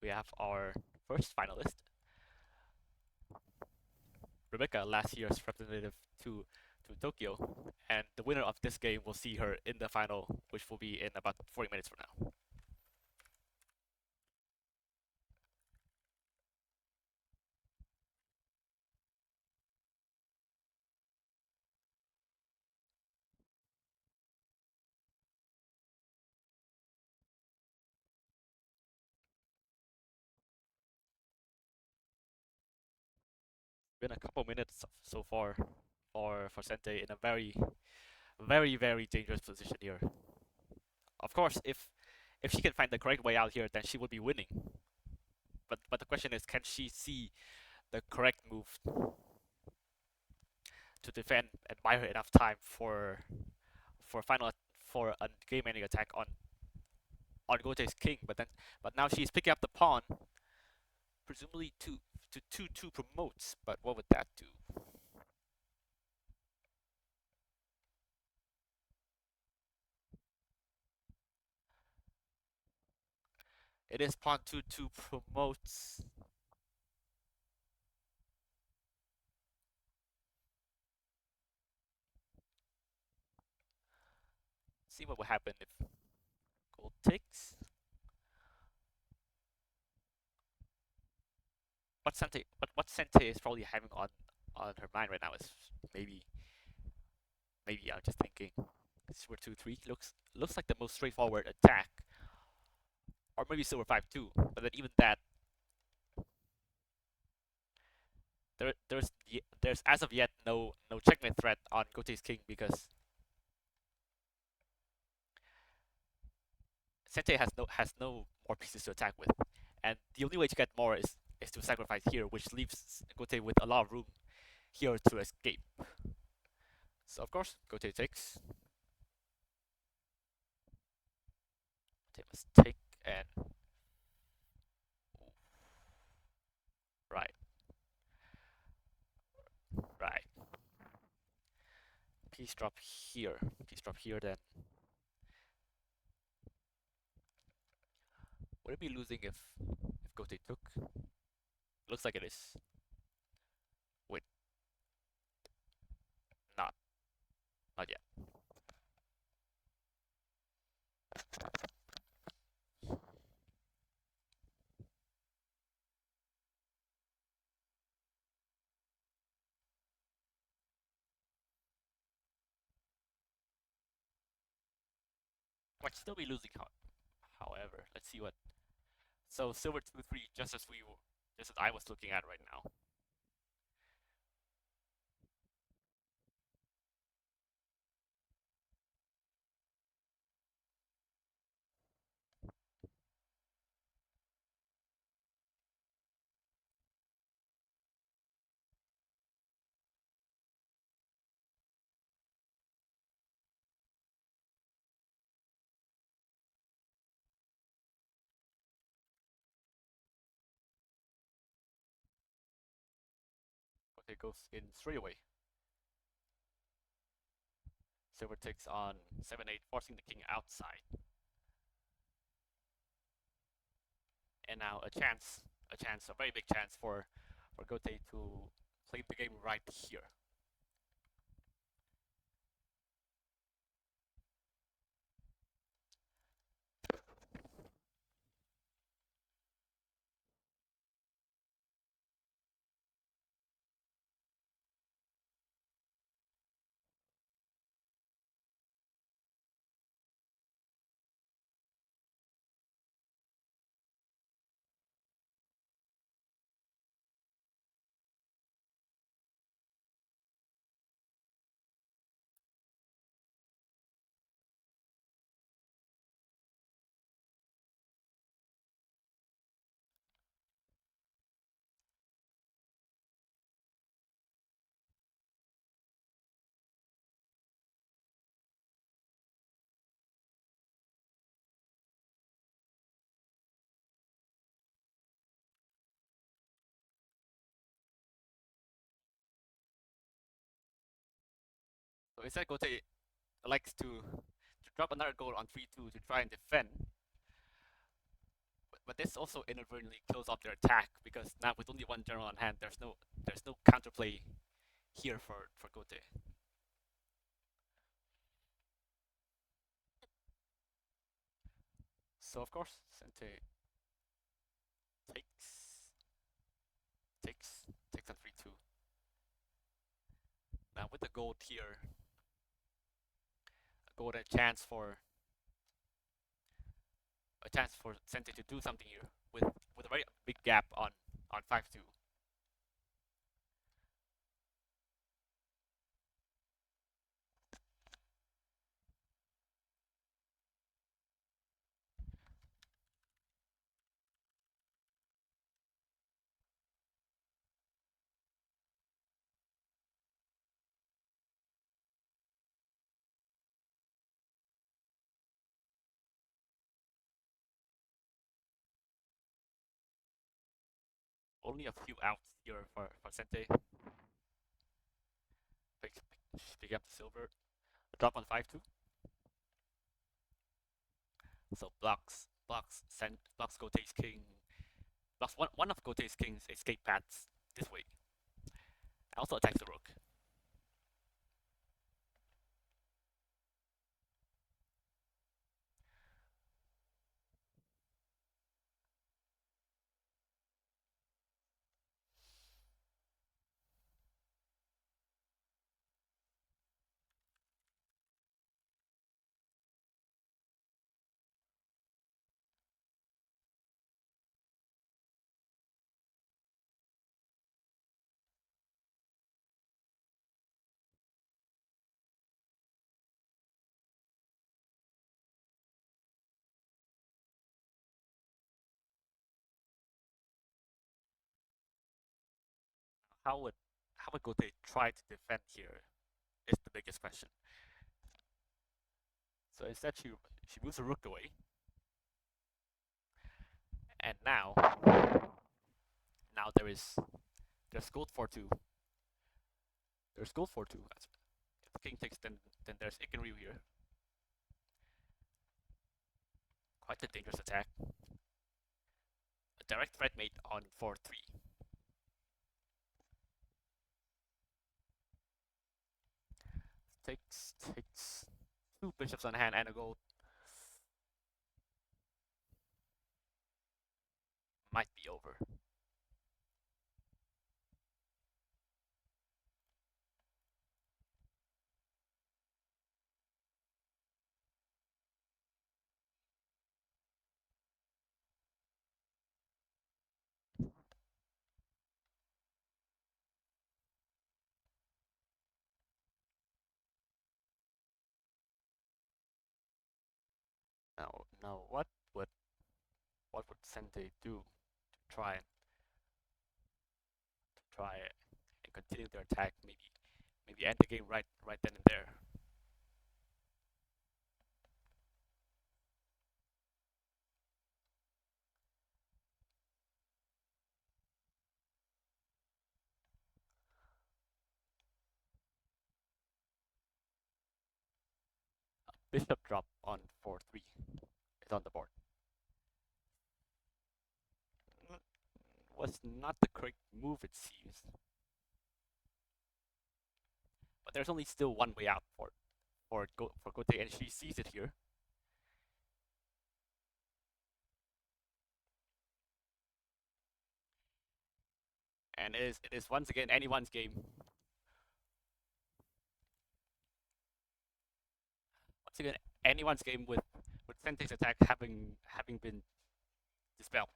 [SPEAKER 1] We have our first finalist, Rebecca, last year's representative to Tokyo, and the winner of this game will see her in the final, which will be in about 40 minutes from now. Been a couple minutes so far for Sente in a very dangerous position here. Of course, if she can find the correct way out here, then she would be winning. But the question is, can she see the correct move to defend and buy her enough time for final for a game-ending attack on Gote's king? But now she's picking up the pawn, presumably to 2-2 promotes. But what would that do? It is pawn 2-2 promotes. See what would happen if gold takes. What Sente is probably having on her mind right now is maybe maybe I'm just thinking silver 2-3 looks like the most straightforward attack, or maybe silver 5-2. But then even that, there's as of yet no checkmate threat on Gote's king because Sente has no more pieces to attack with, and the only way to get more is to sacrifice here, which leaves Gote with a lot of room here to escape. So of course Gote takes. Gote must take and right, right. Piece drop here. Piece drop here. Then would it be losing if Gote took? Looks like it is. Wait, not not yet. Might still be losing. However, let's see what. So silver 2-3, just as I was looking at right now. Gote goes in straight away. Silver takes on 7-8, forcing the king outside. And now a very big chance for Gote to play the game right here. So instead, Gote likes to drop another gold on 3-2 to try and defend. But this also inadvertently kills off their attack because now with only one general on hand, there's no counterplay here for Gote. So of course, Sente takes takes on 3-2. Now with the gold here, a gold a chance for Sente to do something here with a very big gap on 5-2. only a few outs here for Sente. Pick up the silver. A drop on 5-2. So blocks Gote's king. Blocks one of Gote's king's escape paths this way. Also attacks the rook. How would how would Gote try to defend here? Is the biggest question. So instead she moves the rook away, and now there's gold for two. There's gold for two. If the king takes, then there's Ikenryu here. Quite a dangerous attack. A direct threat mate on 4-3. Takes two bishops on hand and a gold. Might be over. Now what would Sente do to try and continue their attack? Maybe end the game right then and there. Bishop drop on 4-3 is on the board. Was not the correct move, it seems. But there's only still one way out for Gote, and she sees it here. And it is once again anyone's game. Once again, anyone's game with Sente's attack having been dispelled.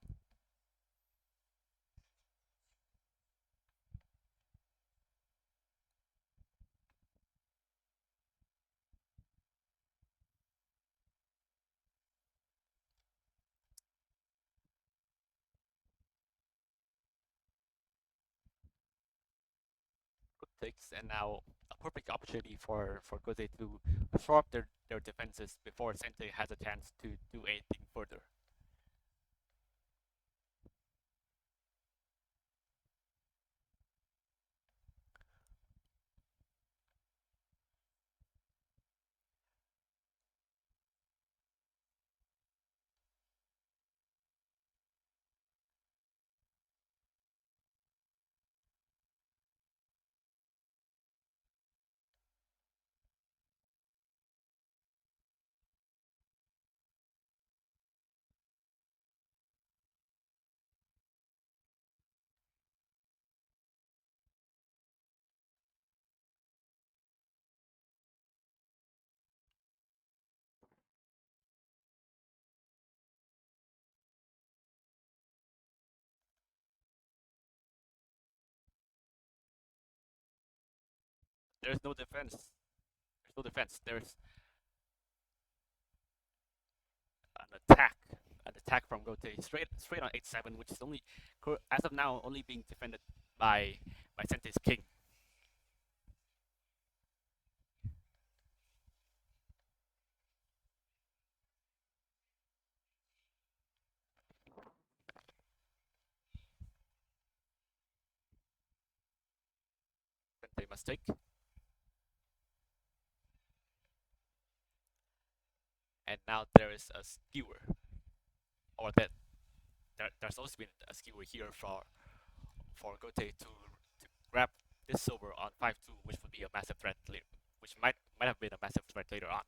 [SPEAKER 1] Rook takes, and now a perfect opportunity for Gote to shore up their defenses before Sente has a chance to do anything further. There's no defense. There's no defense. There's an attack. An attack from Gote straight on 8-7, which is only as of now only being defended by Sente's king. must take. And now there is a skewer, or that there's also been a skewer here for Gote to grab this silver on 5-2, which would be a massive threat later, which might have been a massive threat later on.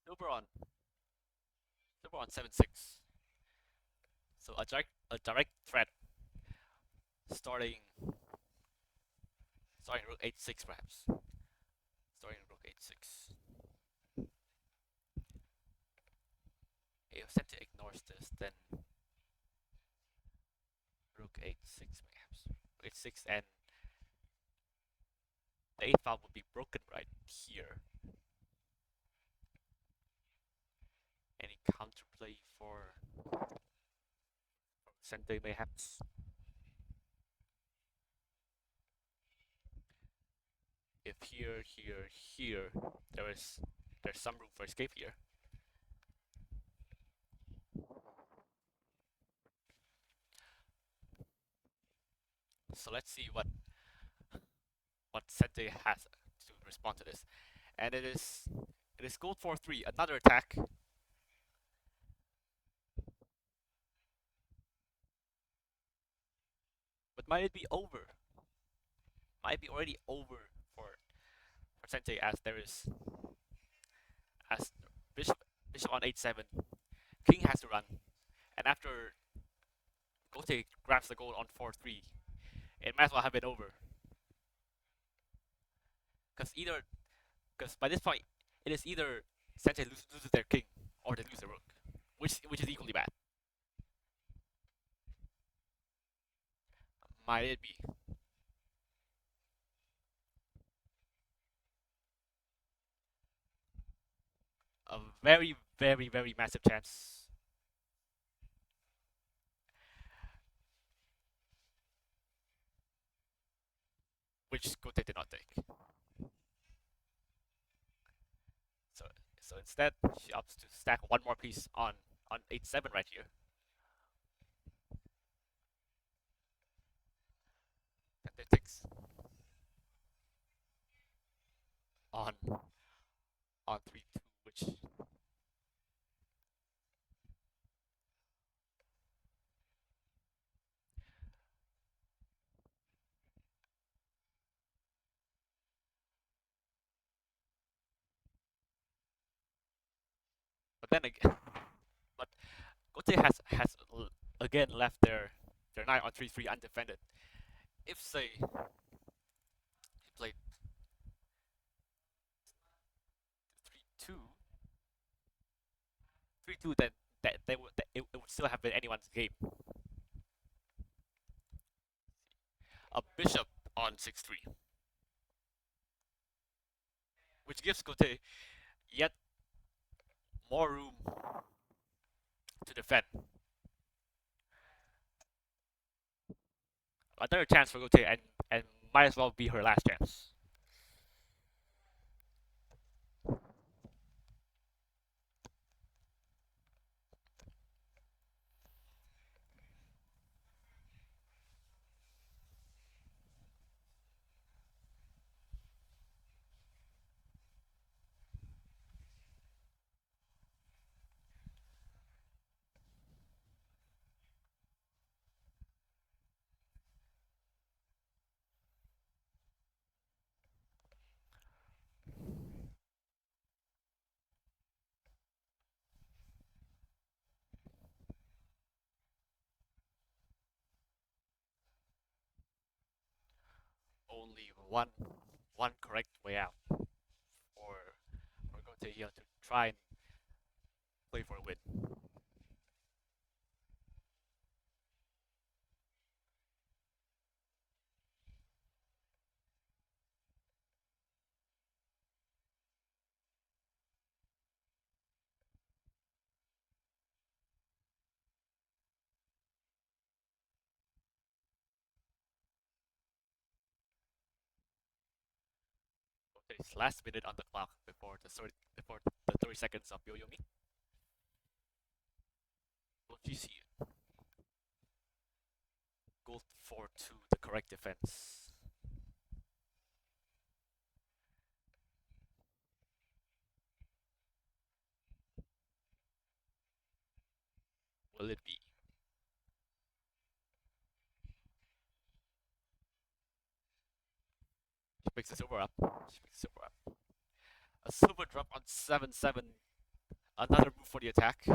[SPEAKER 1] Silver on silver on 7-6. So a direct threat starting starting rook 8-6 perhaps. Starting rook 8-6. If Sente ignores this, then rook 8-6 perhaps. 8-6 and the 8th file would be broken right here. Any counterplay for Sente mayhaps? If here, there's some room for escape here. So let's see what Sente has to respond to this. And it is gold 4-3, another attack. But might it be over? Might it be already over for Sente, as there is as bishop on 8-7, king has to run, and after Gote grabs the gold on 4-3, it might as well have been over. Because by this point, it is either Sente loses their king or they lose their rook, which is equally bad. Might it be? A very, very, very massive chance. Which Gote did not take. So so instead, she opts to stack one more piece on 8-7 right here. Sente takes on 3-2, which but then again, but Gote has again left their knight on 3-3 undefended. If say he played 3-2, 3-2, then it would still have been anyone's game. A bishop on 6-3, which gives Gote yet more room to defend. Another chance for Gote, and might as well be her last chance. Only one correct way out for Gote here to try and play for a win. Preliminaries. Last minute on the clock before the 30 seconds of Yoyomi. Will you see it? Gold 4-2, the correct defense. Will it be? She picks the silver up. She picks the silver up. A silver drop on 7-7. Another move for the attack.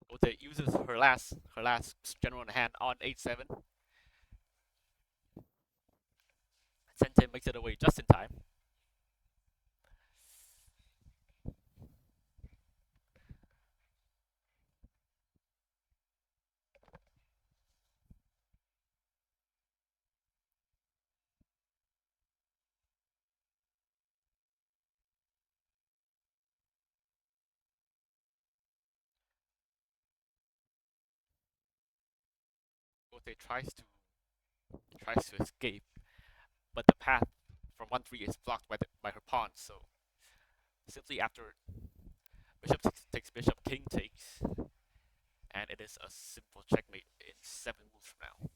[SPEAKER 1] Ote uses her last general in hand on 8-7. Sente makes it away just in time. Ote tries to escape, but the path from 1-3 is blocked by her pawn. So simply after takes bishop, king takes, and it is a simple checkmate in 7 moves from now.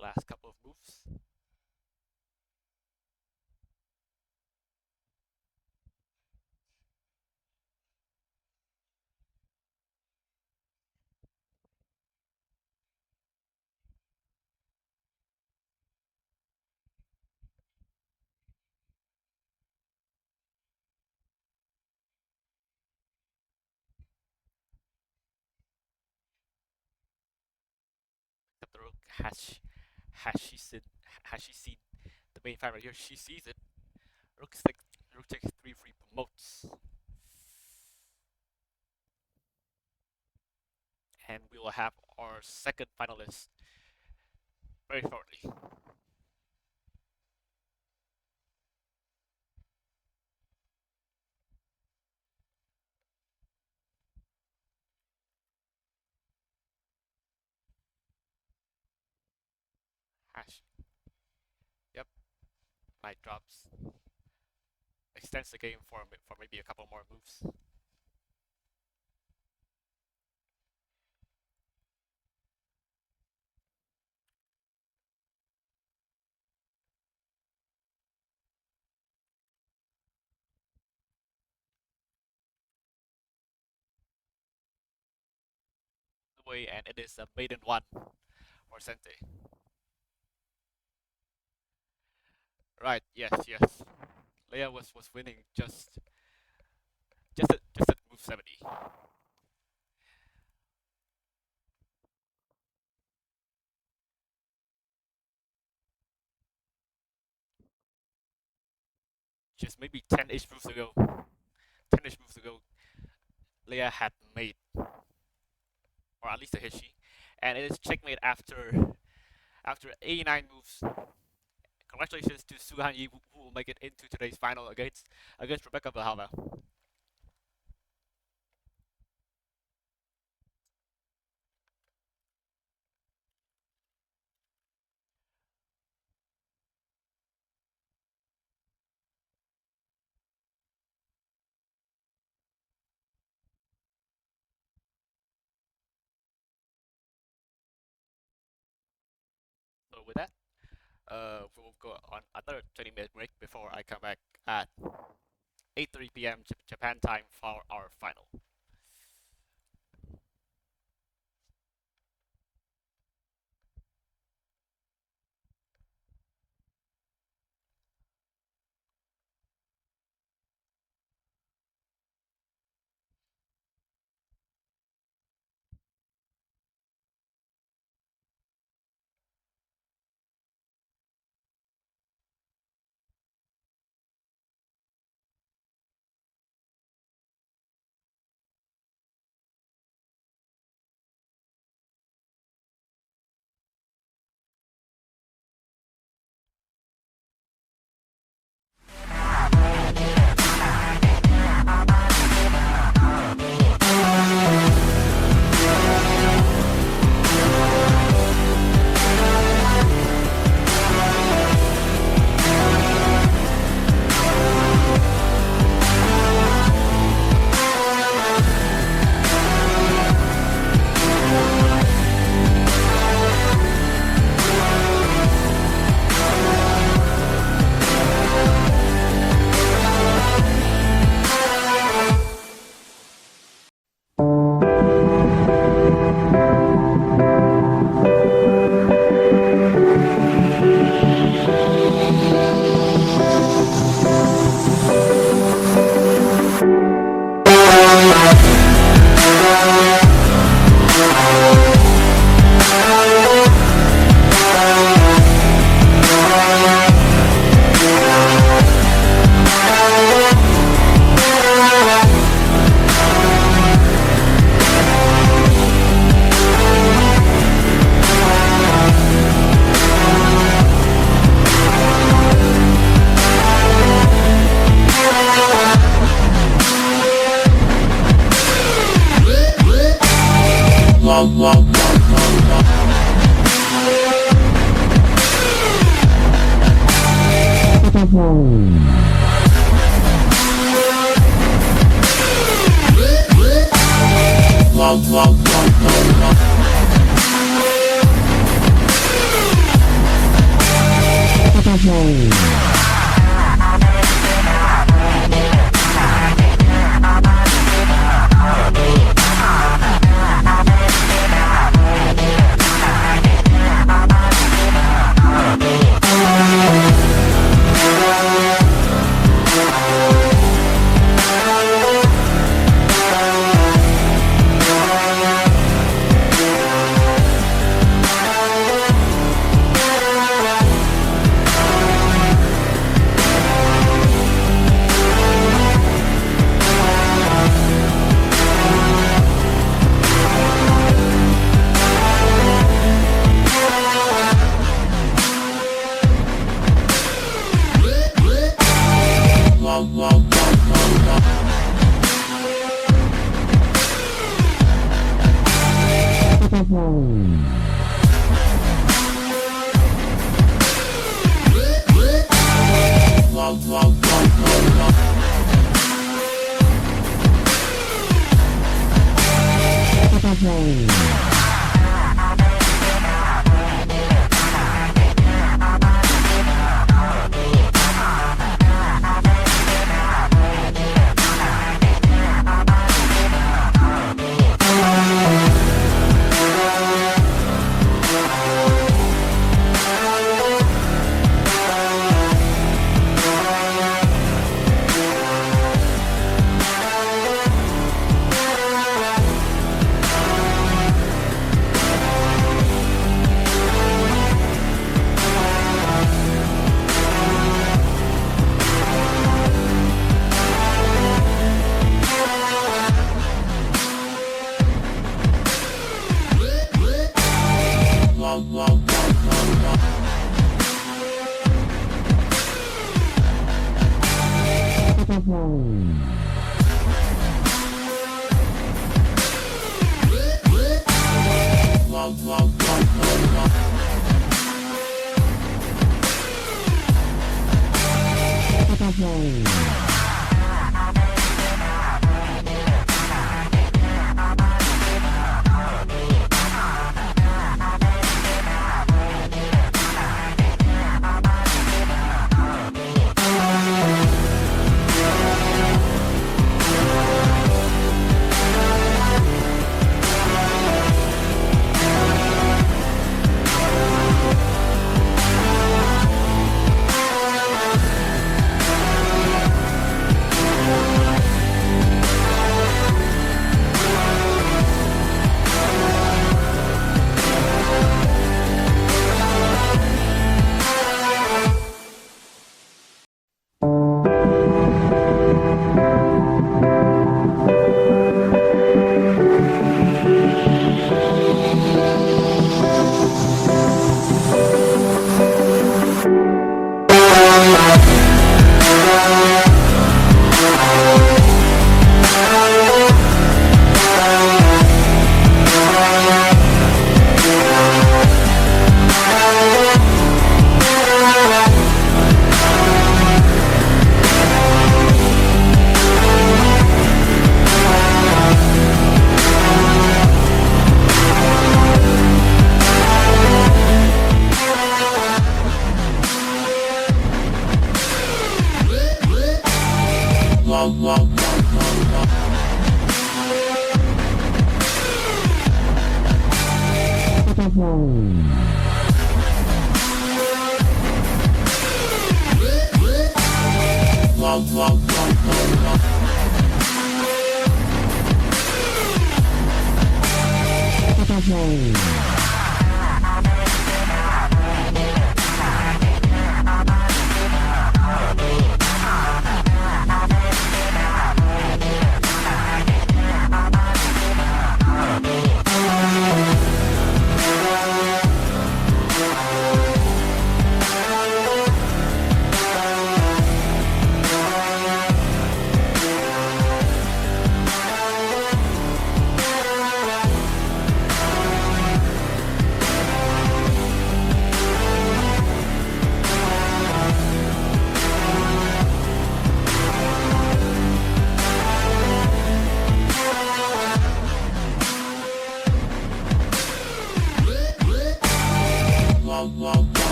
[SPEAKER 1] Last couple of moves. The rook has she seen the main fight right here? She sees it. Rook takes 3-3 promotes, and we will have our second finalist very shortly. Hash. Yep. Knight drops. Extends the game for maybe a couple more moves. Way, and it is a maiden one for Sente. Right. Yes. Yes. Leia was winning just at move 70. Just maybe 10-ish moves ago. 10-ish moves ago, Leia had made, or at least a Hishi, and it is checkmate after 89 moves. Congratulations to Suhan Yi, who will make it into today's final against Rebecca Valhalla. So with that, we will go on another 20-minute break before I come back at 8:30 p.m. Japan time for our final.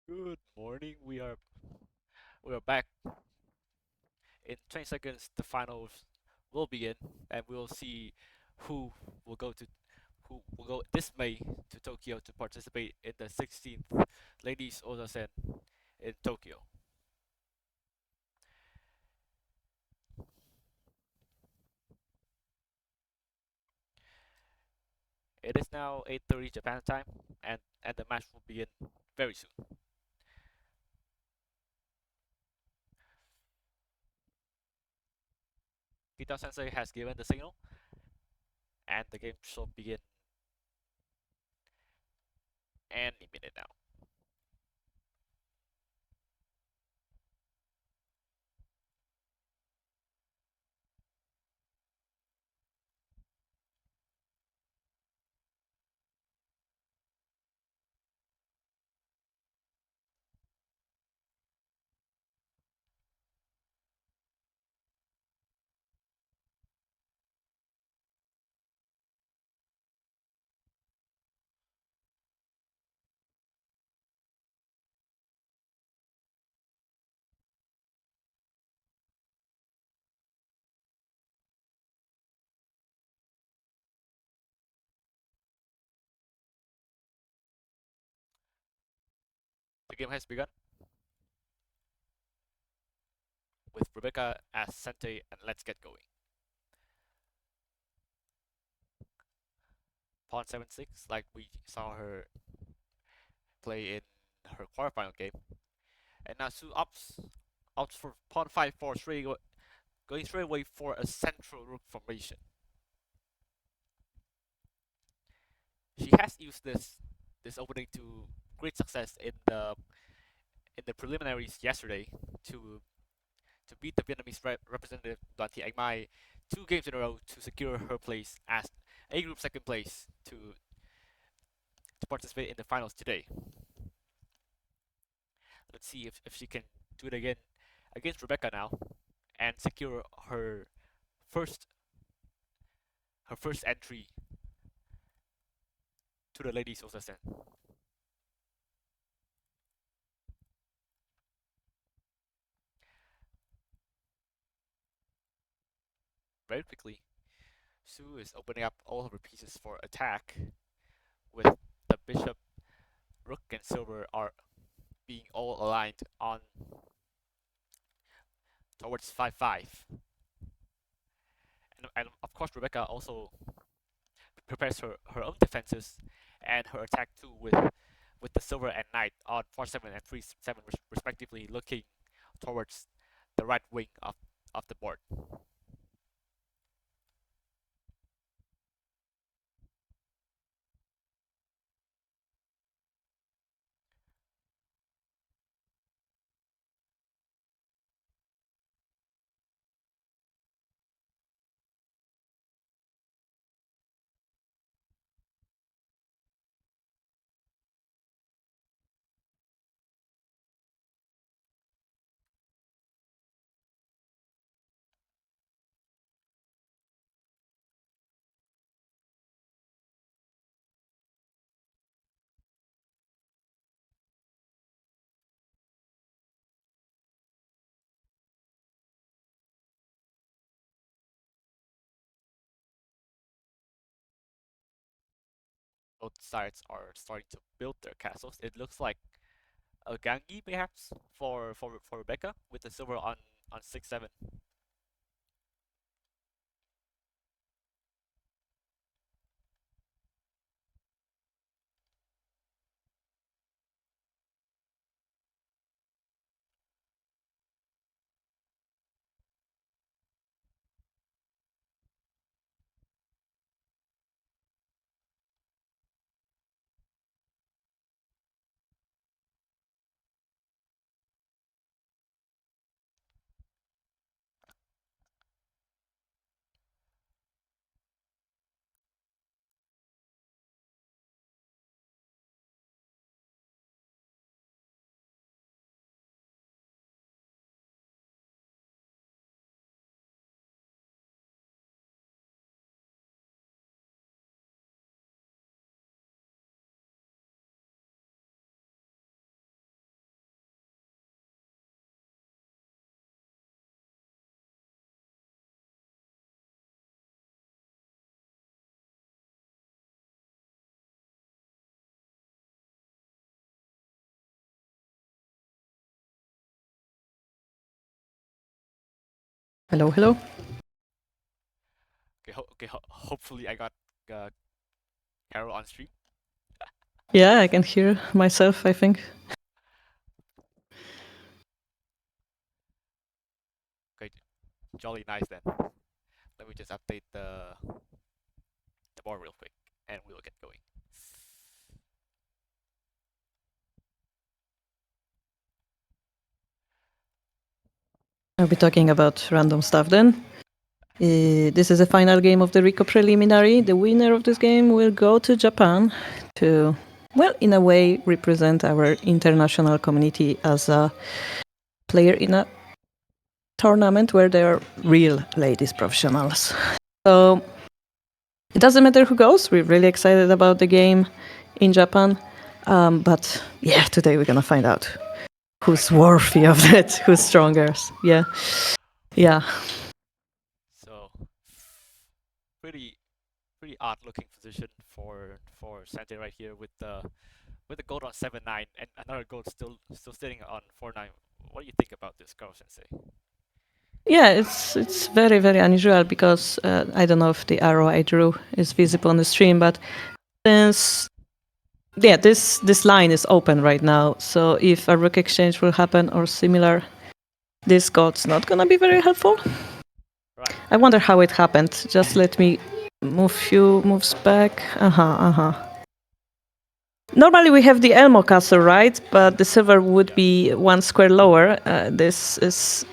[SPEAKER 1] Good morning. We are back. In 20 seconds, the finals will begin, and we'll see who will go to who will go this May to Tokyo to participate in the 16th Ladies Ōza-sen in Tokyo. It is now 8:30 Japan time, and the match will begin very soon. Kita Sensei has given the signal, and the game shall begin any minute now. The game has begun with Rebecca as Sente, and let's get going. Pawn 7-6, like we saw her play in her quarterfinal game. And now Su opts for pawn 5-4, going straight away for a central rook formation. She has used this opening to great success in the preliminaries yesterday to beat the Vietnamese representative Đoàn Thị Ánh Mai 2 games in a row to secure her place as A group second place to participate in the finals today. Let's see if she can do it again against Rebecca now and secure first her first entry to the ladies Ōza-sen. Very quickly, Sue is opening up all of her pieces for attack with the bishop, rook, and silver are being all aligned on towards 5-5. And of course, Rebecca also prepares her own defenses and her attack too with the silver and knight on 4-7 and 3-7 respectively, looking towards the right wing of the board. Both sides are starting to build their castles. It looks like a Gangi perhaps for Rebecca with the silver on 6-7.
[SPEAKER 2] Hello, hello.
[SPEAKER 1] Okay. Hopefully I got uh, Carol on stream.
[SPEAKER 2] Yeah, I can hear myself, I think.
[SPEAKER 1] Okay, jolly nice then. Let me just update the board real quick, and we'll get going.
[SPEAKER 2] I'll be talking about random stuff then. This is the final game of the Rico Preliminary. The winner of this game will go to Japan to, well, in a way, represent our international community as a player in a tournament where there are real ladies professionals. So it doesn't matter who goes. We're really excited about the game in Japan. But yeah, today we're gonna find out who's worthy of that, who's stronger. Yeah.
[SPEAKER 1] So pretty odd looking position for Sante right here with the gold on 7-9 and another gold still sitting on 4-9. What do you think about this, Carl Sensei?
[SPEAKER 2] Yeah, it's very very unusual because I don't know if the arrow I drew is visible on the stream, but since this line is open right now, so if a rook exchange will happen or similar, this god's not gonna be very helpful.
[SPEAKER 1] Right.
[SPEAKER 2] I wonder how it happened. Just let me move few moves back. Normally we have the Elmo castle, right? But the silver would be 1 square lower. This is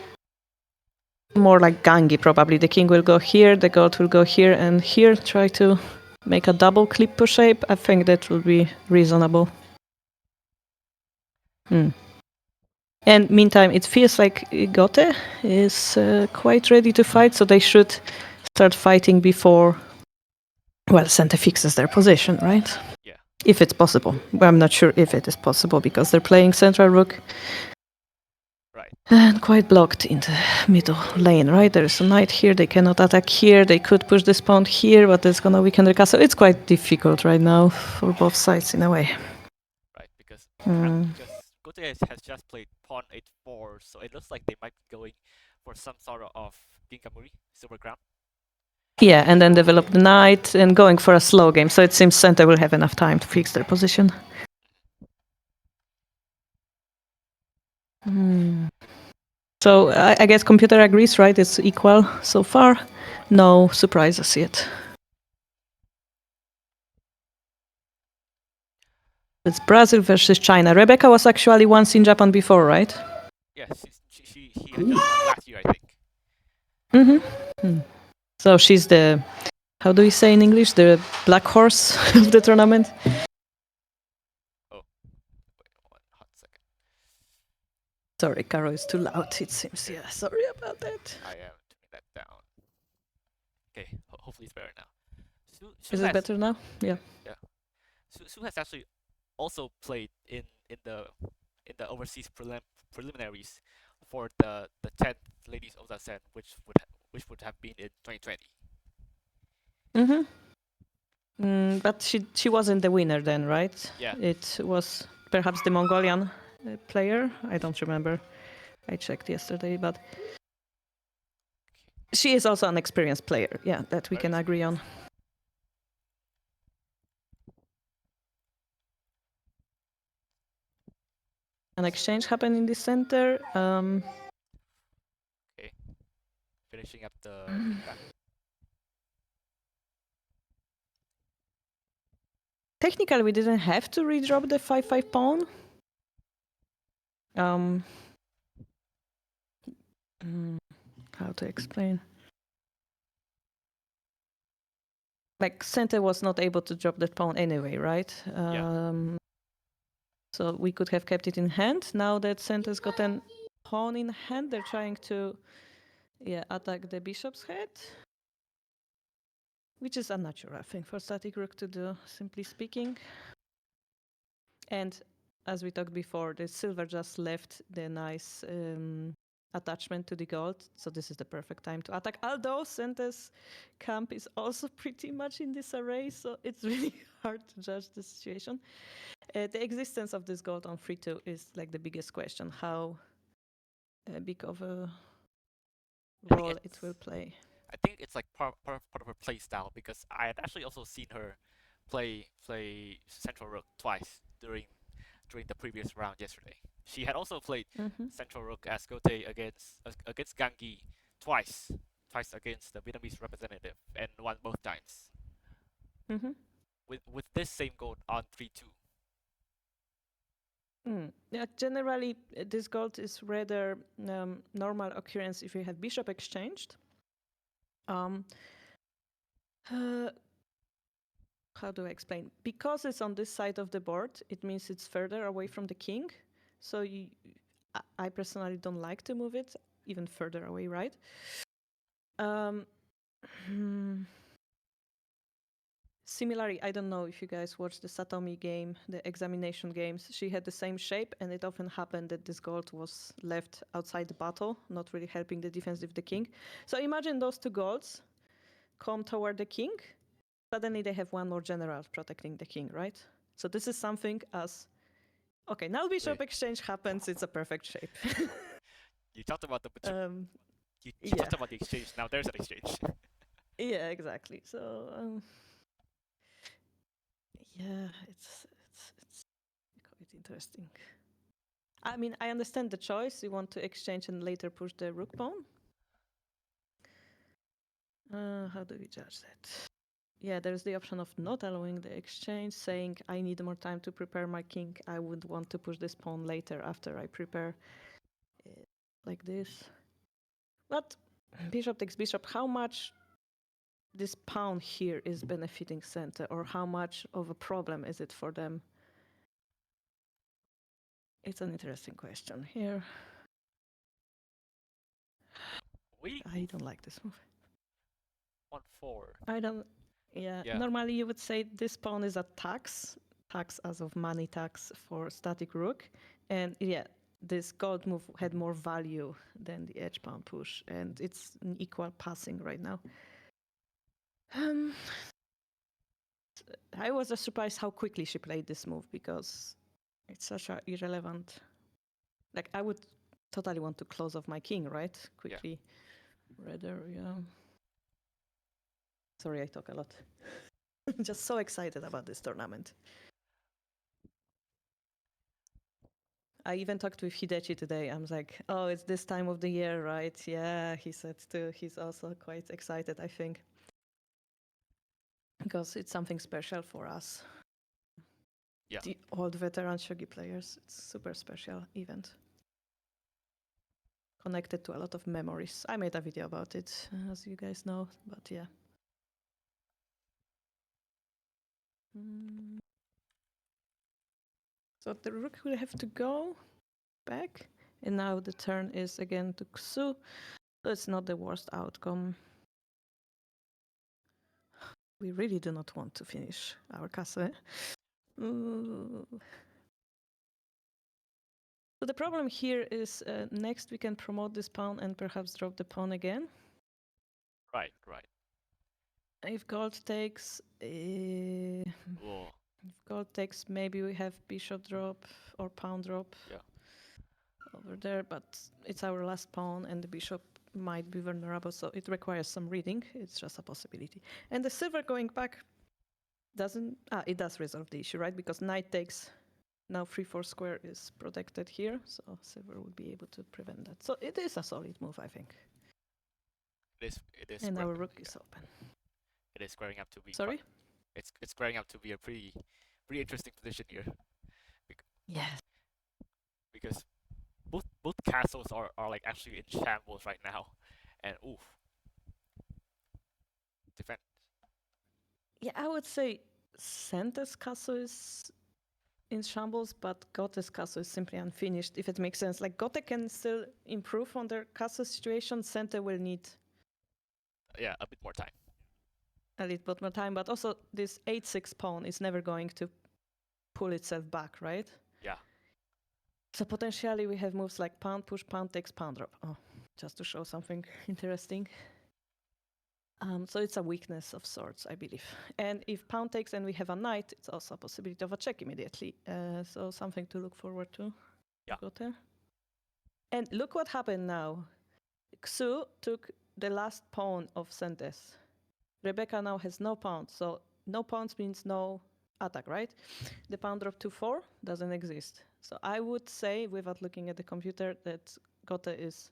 [SPEAKER 2] more like Gangi, probably. The king will go here, the gold will go here and here. Try to make a double clipper shape. I think that will be reasonable. And meantime, it feels like Gote is quite ready to fight, so they should start fighting before, well, Sente fixes their position, right?
[SPEAKER 1] Yeah.
[SPEAKER 2] If it's possible. But I'm not sure if it is possible because they're playing central rook.
[SPEAKER 1] Right.
[SPEAKER 2] And quite blocked in the middle lane, right? There's a knight here, they cannot attack here, they could push this pawn here, but it's gonna weaken the castle. It's quite difficult right now for both sides in a way.
[SPEAKER 1] Right. Because
[SPEAKER 2] Hmm.
[SPEAKER 1] because Gote has just played pawn h4, so it looks like they might be going for some sort of Ginkamuri, silver ground.
[SPEAKER 2] Yeah, and then develop the knight and going for a slow game, so it seems Sente will have enough time to fix their position. So I guess computer agrees, right? It's equal so far. No surprises yet. It's Brazil versus China. Rebecca was actually once in Japan before, right?
[SPEAKER 1] Yes, he had just won last year, I think.
[SPEAKER 2] Mm-hmm. So she's the, how do you say in English, the black horse of the tournament?
[SPEAKER 1] Oh, wait, one hot second.
[SPEAKER 2] Sorry, Caro is too loud, it seems. Yeah, sorry about that.
[SPEAKER 1] I am turning that down. Okay, hopefully it's better now.
[SPEAKER 2] Is it better now? Yeah.
[SPEAKER 1] Yeah. Su has actually also played in the overseas preliminaries for the 10th ladies Ōza-sen, which would have been in 2020.
[SPEAKER 2] But she wasn't the winner then, right?
[SPEAKER 1] Yeah.
[SPEAKER 2] It was perhaps the Mongolian player. I don't remember. I checked yesterday, but she is also an experienced player. Yeah, that we
[SPEAKER 1] Very
[SPEAKER 2] can agree on. An exchange happened in the center.
[SPEAKER 1] Okay. Finishing up the back.
[SPEAKER 2] Technically, we didn't have to redrop the 5/5 pawn. How to explain? Like center was not able to drop that pawn anyway, right?
[SPEAKER 1] Yeah.
[SPEAKER 2] So we could have kept it in hand. Now that center's got a pawn in hand, they're trying to attack the bishop's head, which is unnatural, I think, for static rook to do, simply speaking. And as we talked before, the silver just left the nice attachment to the gold, so this is the perfect time to attack. Although Sente's camp is also pretty much in this array, so it's really hard to judge the situation. The existence of this gold on 3-2 is like the biggest question. How big of a role it will play.
[SPEAKER 1] I think it's like part of her play style, because I had actually also seen her play Central Rook twice during the previous round yesterday. She had also played Central Rook as Gote against Gangi twice against the Vietnamese representative, and won both times. With this same gold on 3-2.
[SPEAKER 2] Yeah, generally, this gold is rather normal occurrence if you have bishop exchanged. How do I explain? Because it's on this side of the board, it means it's further away from the king. So I personally don't like to move it even further away, right? Similarly, I don't know if you guys watched the Satomi game, the examination games. She had the same shape, and it often happened that this gold was left outside the battle, not really helping the defense of the king. So imagine those two golds come toward the king. Suddenly they have one more general protecting the king, right? So this is something as... Okay, now bishop exchange happens, it's a perfect shape.
[SPEAKER 1] You talked about the you talked about the exchange. Now there's an exchange.
[SPEAKER 2] Yeah, exactly. So yeah, it's quite interesting. I mean, I understand the choice. You want to exchange and later push the rook pawn. How do we judge that? yeah, there's the option of not allowing the exchange, saying I need more time to prepare my king. I would want to push this pawn later after I prepare it, like this. But bishop takes bishop. How much this pawn here is benefiting center, or how much of a problem is it for them? It's an interesting question here. I don't like this move.
[SPEAKER 1] 1-4.
[SPEAKER 2] I don't. Yeah. Normally you would say this pawn is a tax as of money tax for static rook, and yeah, this gold move had more value than the edge pawn push, and it's an equal passing right now. I was surprised how quickly she played this move, because it's such a irrelevant. Like, I would totally want to close off my king, right? Quickly. Rather, yeah. Sorry, I talk a lot. Just so excited about this tournament. I even talked with Hidechi today. I was like, oh, it's this time of the year, right? Yeah, he said too. He's also quite excited, I think. Because it's something special for us.
[SPEAKER 1] Yeah.
[SPEAKER 2] The old veteran shogi players. It's super special event. Connected to a lot of memories. I made a video about it, as you guys know, but yeah. So the rook will have to go back, and now the turn is again to Xu. So it's not the worst outcome. We really do not want to finish our castle. So the problem here is next we can promote this pawn and perhaps drop the pawn again.
[SPEAKER 1] Right.
[SPEAKER 2] If gold takes, if gold takes, maybe we have bishop drop or pawn drop.
[SPEAKER 1] Yeah.
[SPEAKER 2] Over there, but it's our last pawn and the bishop might be vulnerable, so it requires some reading. It's just a possibility. And the silver going back doesn't, it does resolve the issue, right? Because knight takes, now 3-4 square is protected here, so silver would be able to prevent that. So it is a solid move, I think.
[SPEAKER 1] It is.
[SPEAKER 2] And our rook is open.
[SPEAKER 1] It is squaring up to be.
[SPEAKER 2] Sorry?
[SPEAKER 1] It's squaring up to be a pretty interesting position here.
[SPEAKER 2] Yes.
[SPEAKER 1] Because both castles are like actually in shambles right now, and oof. Defend.
[SPEAKER 2] Yeah, I would say Sente's castle is in shambles, but Gote's castle is simply unfinished, if it makes sense. Like, Gote can still improve on their castle situation. Sente will need
[SPEAKER 1] a bit more time.
[SPEAKER 2] A little bit more time, but also this 8-6 pawn is never going to pull itself back, right?
[SPEAKER 1] Yeah.
[SPEAKER 2] So potentially we have moves like pawn push, pawn takes, pawn drop. Oh, just to show something interesting. So it's a weakness of sorts, I believe. And if pawn takes and we have a knight, it's also a possibility of a check immediately. So something to look forward to.
[SPEAKER 1] Yeah.
[SPEAKER 2] Got there. And look what happened now. Xu took the last pawn of Sente's. Rebecca now has no pawns, so no pawns means no attack, right? The pawn drop to 4 doesn't exist. So I would say, without looking at the computer, that Gote is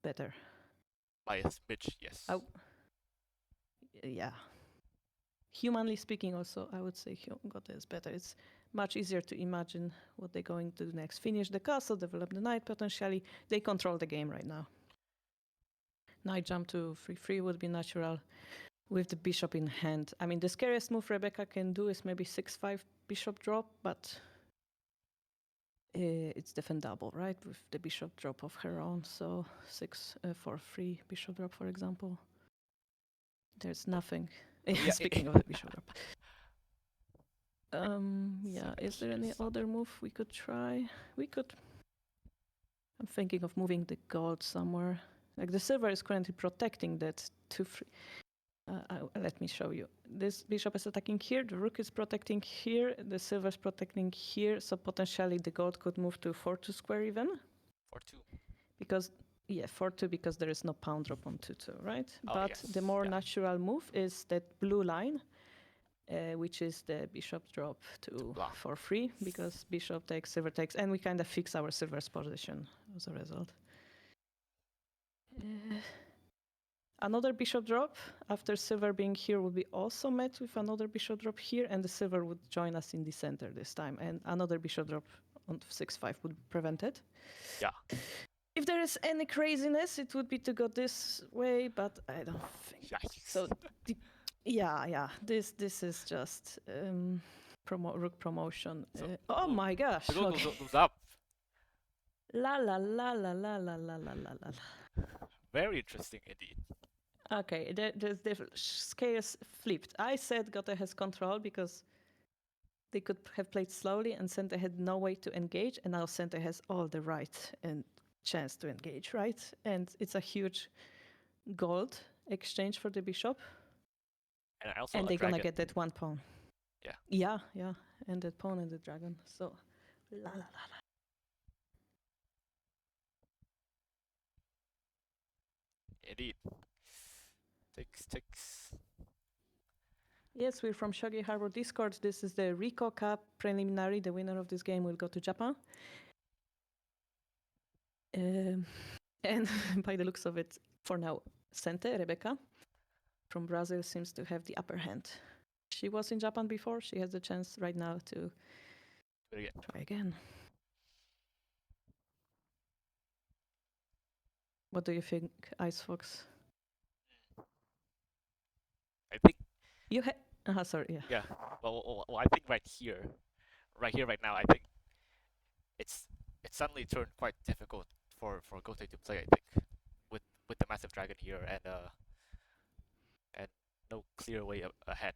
[SPEAKER 2] better.
[SPEAKER 1] By a smidge, yes.
[SPEAKER 2] Yeah. Humanly speaking, also, I would say Gote is better. It's much easier to imagine what they're going to do next. Finish the castle, develop the knight potentially. They control the game right now. Knight jump to 3-3 would be natural with the bishop in hand. I mean, the scariest move Rebecca can do is maybe 6-5 bishop drop, but it's defendable, right? With the bishop drop of her own. So 6-4-3 bishop drop, for example. There's nothing. Speaking of the bishop drop. Yeah, is there any other move we could try? I'm thinking of moving the gold somewhere. Like, the silver is currently protecting that 2-3. Let me show you. This bishop is attacking here, the rook is protecting here, the silver is protecting here, so potentially the gold could move to 4-2 square even.
[SPEAKER 1] 4-2.
[SPEAKER 2] Because, 4-2 because there is no pawn drop on 2-2, right? But yes, the more natural move is that blue line, which is the bishop drop to 4-3, because bishop takes, silver takes, and we kind of fix our silver's position as a result. Another bishop drop after silver being here would be also met with another bishop drop here, and the silver would join us in the center this time, and another bishop drop on 6-5 would prevent it.
[SPEAKER 1] Yeah.
[SPEAKER 2] If there is any craziness, it would be to go this way, but I don't think
[SPEAKER 1] Yikes.
[SPEAKER 2] so. Yeah. This is just rook promotion.
[SPEAKER 1] So,
[SPEAKER 2] oh my gosh!
[SPEAKER 1] The gold
[SPEAKER 2] Okay.
[SPEAKER 1] goes up.
[SPEAKER 2] La la la la la la la la la la.
[SPEAKER 1] Very interesting indeed.
[SPEAKER 2] Okay, the scales flipped. I said Gote has control because they could have played slowly and center had no way to engage, and now center has all the right and chance to engage, right? And it's a huge gold exchange for the bishop.
[SPEAKER 1] And also
[SPEAKER 2] And they're gonna get that one pawn.
[SPEAKER 1] Yeah.
[SPEAKER 2] Yeah. And that pawn and the dragon. So, la la la.
[SPEAKER 1] Indeed. Ticks.
[SPEAKER 2] Yes, we're from Shogi Harbor Discord. This is the Rico Cup preliminary. The winner of this game will go to Japan. And by the looks of it, for now, Sente, Rebecca, from Brazil, seems to have the upper hand. She was in Japan before. She has the chance right now to try again. What do you think, Ice Fox?
[SPEAKER 1] I think
[SPEAKER 2] you had. Sorry. Yeah.
[SPEAKER 1] Yeah. Well, I think right here, right now, I think it's suddenly turned quite difficult for Gote to play. I think with the massive dragon here and no clear way ahead.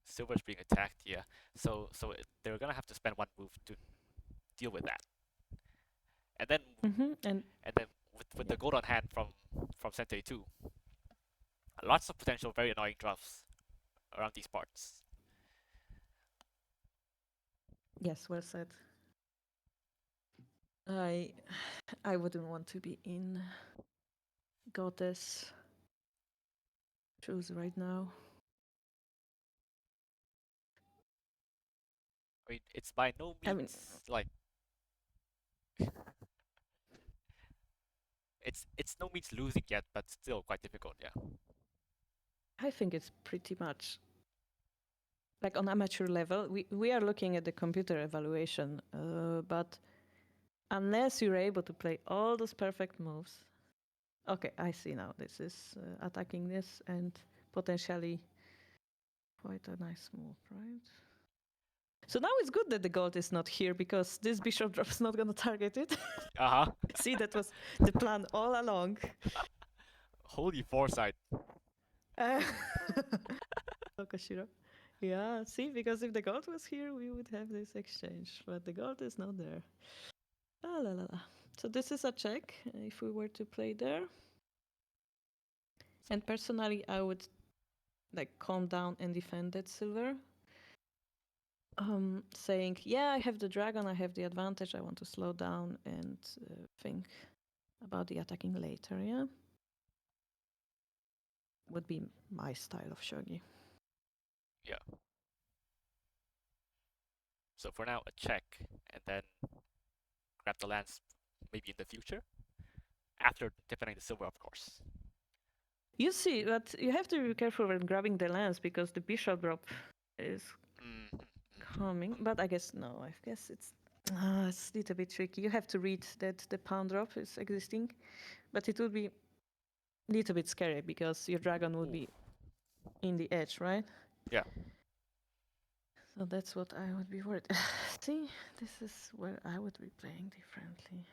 [SPEAKER 1] Silver's being attacked. Yeah. So they're gonna have to spend one move to deal with that. And then and then with the gold on hand from Sente too. Lots of potential very annoying drops around these parts.
[SPEAKER 2] Yes, well said. I wouldn't want to be in Gote's shoes right now.
[SPEAKER 1] I mean, it's by no means like it's no means losing yet, but still quite difficult. Yeah.
[SPEAKER 2] I think it's pretty much like on amateur level. We are looking at the computer evaluation, but unless you're able to play all those perfect moves. Okay, I see now. This is attacking this and potentially quite a nice move, right? So now it's good that the gold is not here because this bishop drop is not going to target it. See, that was the plan all along.
[SPEAKER 1] Holy foresight.
[SPEAKER 2] Okashiro. Yeah, see, because if the gold was here, we would have this exchange, but the gold is not there. La la la. So this is a check if we were to play there. And personally, I would like calm down and defend that silver. Saying, yeah, I have the dragon, I have the advantage, I want to slow down and think about the attacking later, yeah? Would be my style of shogi.
[SPEAKER 1] Yeah. So for now, a check, and then grab the lands maybe in the future, after defending the silver, of course.
[SPEAKER 2] You see, but you have to be careful when grabbing the lands because the bishop drop is coming. But I guess no, I guess it's a little bit tricky. You have to read that the pawn drop is existing, but it would be a little bit scary because your dragon would be in the edge, right?
[SPEAKER 1] Yeah.
[SPEAKER 2] So that's what I would be worried. See, this is where I would be playing differently.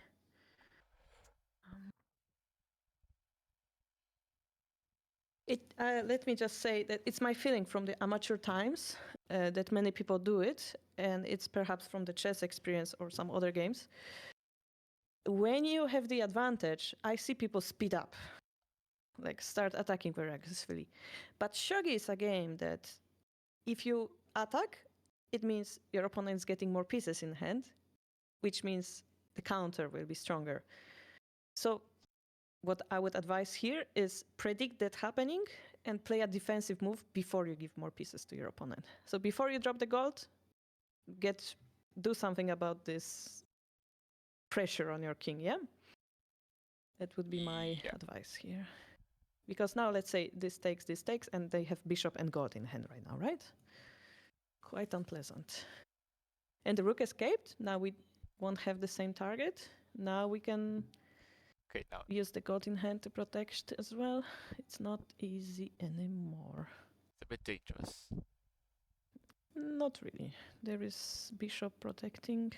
[SPEAKER 2] Let me just say that it's my feeling from the amateur times that many people do it, and it's perhaps from the chess experience or some other games. When you have the advantage, I see people speed up, like start attacking very aggressively. But shogi is a game that if you attack, it means your opponent is getting more pieces in hand, which means the counter will be stronger. So what I would advise here is predict that happening and play a defensive move before you give more pieces to your opponent. So before you drop the gold, do something about this pressure on your king, yeah? That would be my advice here. Because now let's say this takes, and they have bishop and gold in hand right now, right? Quite unpleasant. And the rook escaped. Now we won't have the same target. Now we can
[SPEAKER 1] Okay, now
[SPEAKER 2] use the gold in hand to protect as well. It's not easy anymore.
[SPEAKER 1] it's a bit dangerous.
[SPEAKER 2] Not really. There is bishop protecting.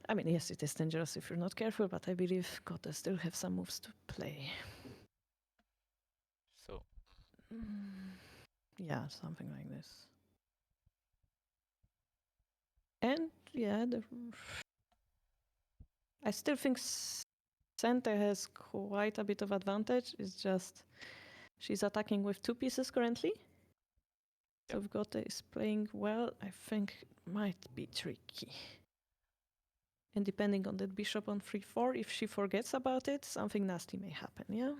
[SPEAKER 2] I mean, yes, it is dangerous if you're not careful, but I believe Gotta still have some moves to play.
[SPEAKER 1] So
[SPEAKER 2] Yeah, something like this. And yeah, I still think Sente has quite a bit of advantage. It's just she's attacking with 2 pieces currently. So if Gotta is playing well, I think it might be tricky. And depending on that bishop on 3-4, if she forgets about it, something nasty may happen, yeah?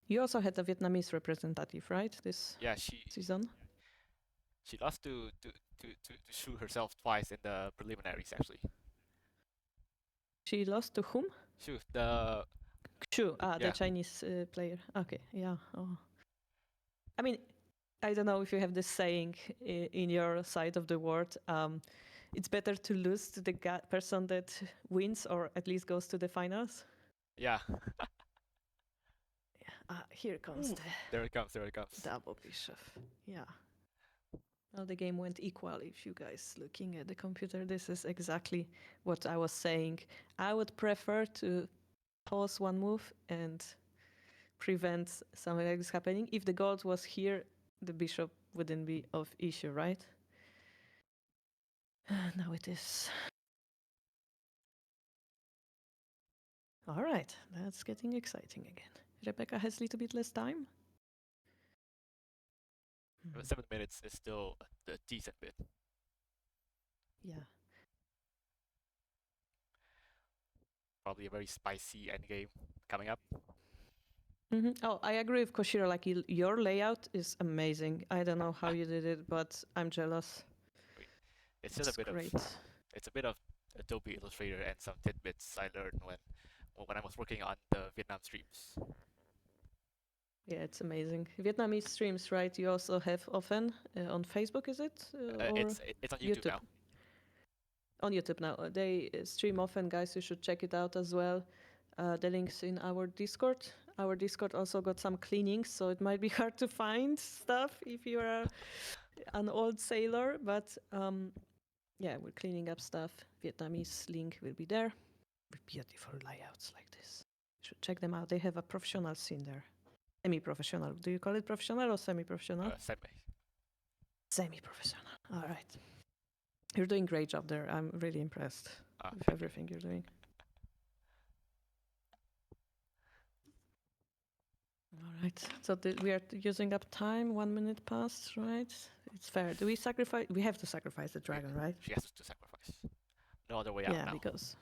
[SPEAKER 2] You also had a Vietnamese representative, right? This
[SPEAKER 1] yeah, she
[SPEAKER 2] season?
[SPEAKER 1] lost to Shu herself twice in the preliminaries actually.
[SPEAKER 2] She lost to whom?
[SPEAKER 1] Shu, the
[SPEAKER 2] Shu,
[SPEAKER 1] yeah.
[SPEAKER 2] the Chinese player. Okay, yeah. Oh. I mean, I don't know if you have this saying in your side of the world. It's better to lose to the person that wins or at least goes to the finals.
[SPEAKER 1] Yeah.
[SPEAKER 2] Here comes the
[SPEAKER 1] There it comes, there it comes.
[SPEAKER 2] double bishop. Yeah. Now the game went equal. If you guys looking at the computer, this is exactly what I was saying. I would prefer to pause one move and prevent something like this happening. If the gold was here, the bishop wouldn't be of issue, right? Now it is. All right, that's getting exciting again. Rebecca has a little bit less time.
[SPEAKER 1] 7 minutes is still a decent bit.
[SPEAKER 2] Yeah.
[SPEAKER 1] Probably a very spicy endgame coming up.
[SPEAKER 2] Oh, I agree with Koshiro. Like your layout is amazing. I don't know how you did it, but I'm jealous.
[SPEAKER 1] It's just a bit
[SPEAKER 2] great.
[SPEAKER 1] it's a bit of Adobe Illustrator and some tidbits I learned when I was working on the Vietnam streams.
[SPEAKER 2] Yeah, it's amazing. Vietnamese streams, right? You also have often on Facebook, is it?
[SPEAKER 1] It's on YouTube now.
[SPEAKER 2] On YouTube now. They stream often, guys. You should check it out as well. The link's in our Discord. Our Discord also got some cleanings, so it might be hard to find stuff if you are an old sailor. But yeah, we're cleaning up stuff. Vietnamese link will be there with beautiful layouts like this. You should check them out. They have a professional scene there. Semi-professional. Do you call it professional or semi-professional? Semi-professional. All right. You're doing a great job there. I'm really impressed with everything you're doing. All right. So we are using up time. 1 minute passed, right? It's fair. Do we sacrifice? We have to sacrifice the dragon, right?
[SPEAKER 1] She has to sacrifice. No other way out now.
[SPEAKER 2] Yeah, because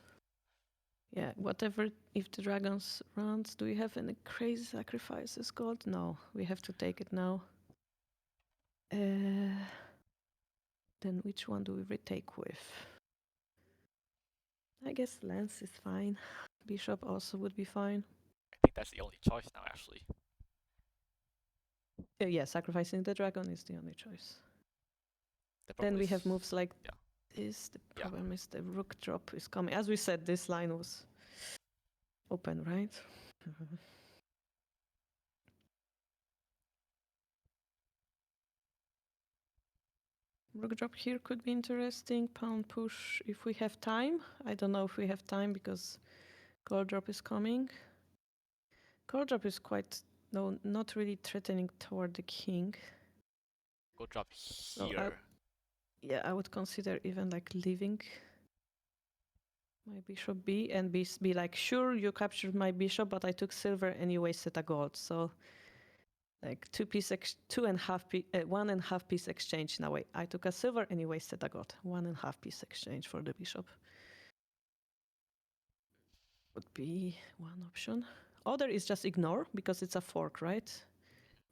[SPEAKER 2] whatever. If the dragons runs, do we have any crazy sacrifices? Gold? No, we have to take it now. Then which one do we retake with? I guess lance is fine. Bishop also would be fine.
[SPEAKER 1] I think that's the only choice now, actually.
[SPEAKER 2] Yeah, sacrificing the dragon is the only choice. Then we have moves like this. The problem is the rook drop is coming. As we said, this line was open, right? Rook drop here could be interesting. Pawn push if we have time. I don't know if we have time because gold drop is coming. Gold drop is quite, no, not really threatening toward the king.
[SPEAKER 1] Gold drop here.
[SPEAKER 2] So I would consider even like leaving my bishop B and be like, sure, you captured my bishop, but I took silver and you wasted a gold. So like 1.5 piece exchange. Now wait, I took a silver and you wasted a gold. 1.5 piece exchange for the bishop would be one option. Other is just ignore because it's a fork, right?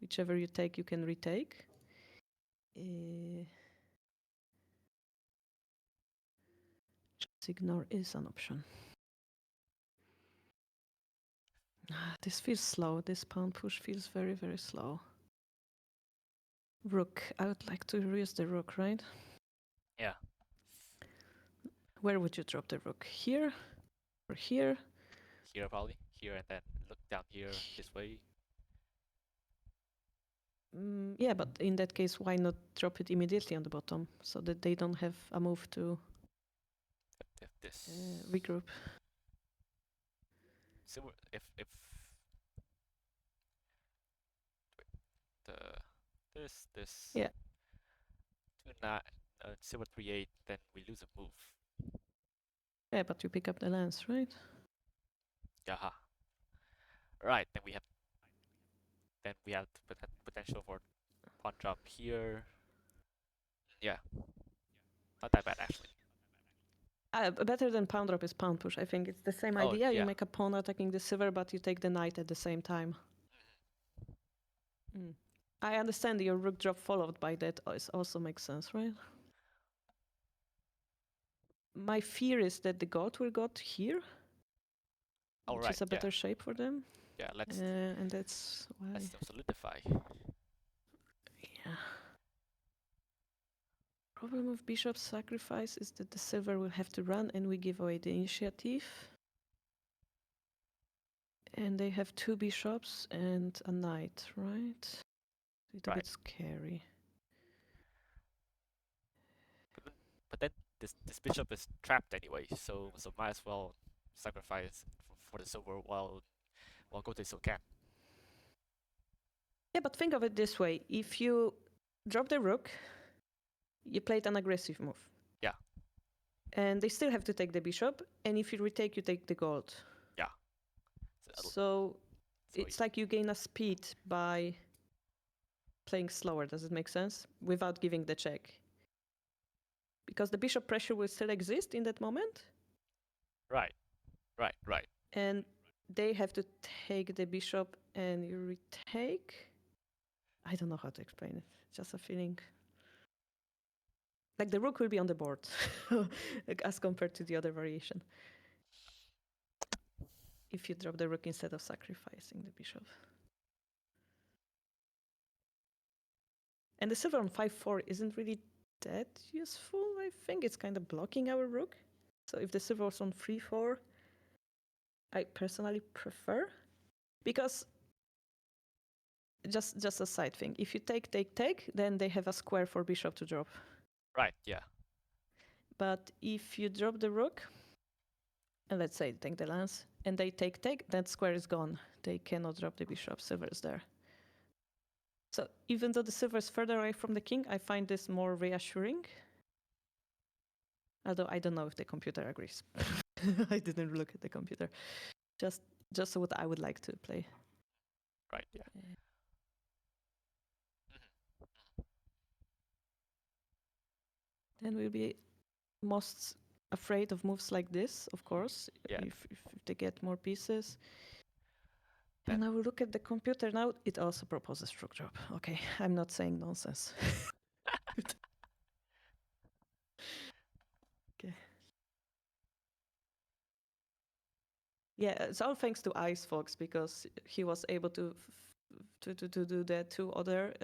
[SPEAKER 2] Whichever you take, you can retake. Ignore is an option. This feels slow. This pawn push feels very, very slow. Rook. I would like to use the rook, right?
[SPEAKER 1] Yeah.
[SPEAKER 2] Where would you drop the rook? Here or here?
[SPEAKER 1] Here probably. Here and then look down here this way.
[SPEAKER 2] Yeah, but in that case, why not drop it immediately on the bottom so that they don't have a move to
[SPEAKER 1] If this
[SPEAKER 2] regroup?
[SPEAKER 1] so if the this
[SPEAKER 2] Yeah.
[SPEAKER 1] silver 3-8, then we lose a move.
[SPEAKER 2] Yeah, but you pick up the lance, right?
[SPEAKER 1] Yaha. Right, then we have the potential for pawn drop here. Yeah, not that bad actually.
[SPEAKER 2] Better than pawn drop is pawn push. I think it's the same
[SPEAKER 1] Oh,
[SPEAKER 2] idea. You
[SPEAKER 1] yeah.
[SPEAKER 2] make a pawn attacking the silver, but you take the knight at the same time. I understand your rook drop followed by that also makes sense, right? My fear is that the goat will go here,
[SPEAKER 1] All
[SPEAKER 2] which
[SPEAKER 1] right,
[SPEAKER 2] is a better shape for them.
[SPEAKER 1] Yeah,
[SPEAKER 2] And that's why.
[SPEAKER 1] let's them solidify.
[SPEAKER 2] Yeah. Problem with bishop sacrifice is that the silver will have to run and we give away the initiative. And they have 2 bishops and a knight, right? A little bit scary.
[SPEAKER 1] But then this bishop is trapped anyway, so might as well sacrifice for the silver while goat still can.
[SPEAKER 2] Yeah, but think of it this way. If you drop the rook, you played an aggressive move.
[SPEAKER 1] Yeah.
[SPEAKER 2] And they still have to take the bishop, and if you retake, you take the gold.
[SPEAKER 1] Yeah.
[SPEAKER 2] So it's like you gain a speed by playing slower. Does it make sense? Without giving the check. Because the bishop pressure will still exist in that moment.
[SPEAKER 1] Right.
[SPEAKER 2] And they have to take the bishop and you retake. I don't know how to explain it. Just a feeling. Like the rook will be on the board like as compared to the other variation. If you drop the rook instead of sacrificing the bishop. And the silver on 5-4 isn't really that useful, I think. It's kind of blocking our rook. So if the silver was on 3-4, I personally prefer. Because, just a side thing, if you take, then they have a square for bishop to drop.
[SPEAKER 1] Right, yeah.
[SPEAKER 2] But if you drop the rook, and let's say take the lance, and they take, that square is gone. They cannot drop the bishop, silver is there. So even though the silver is further away from the king, I find this more reassuring. Although I don't know if the computer agrees. I didn't look at the computer. Just what I would like to play.
[SPEAKER 1] Right, yeah.
[SPEAKER 2] Then we'll be most afraid of moves like this, of course,
[SPEAKER 1] Yeah.
[SPEAKER 2] if they get more pieces. And I will look at the computer now. It also proposes rook drop. Okay, I'm not saying nonsense. Okay. Yeah, it's all thanks to Ice Fox because he was able to do the 2 other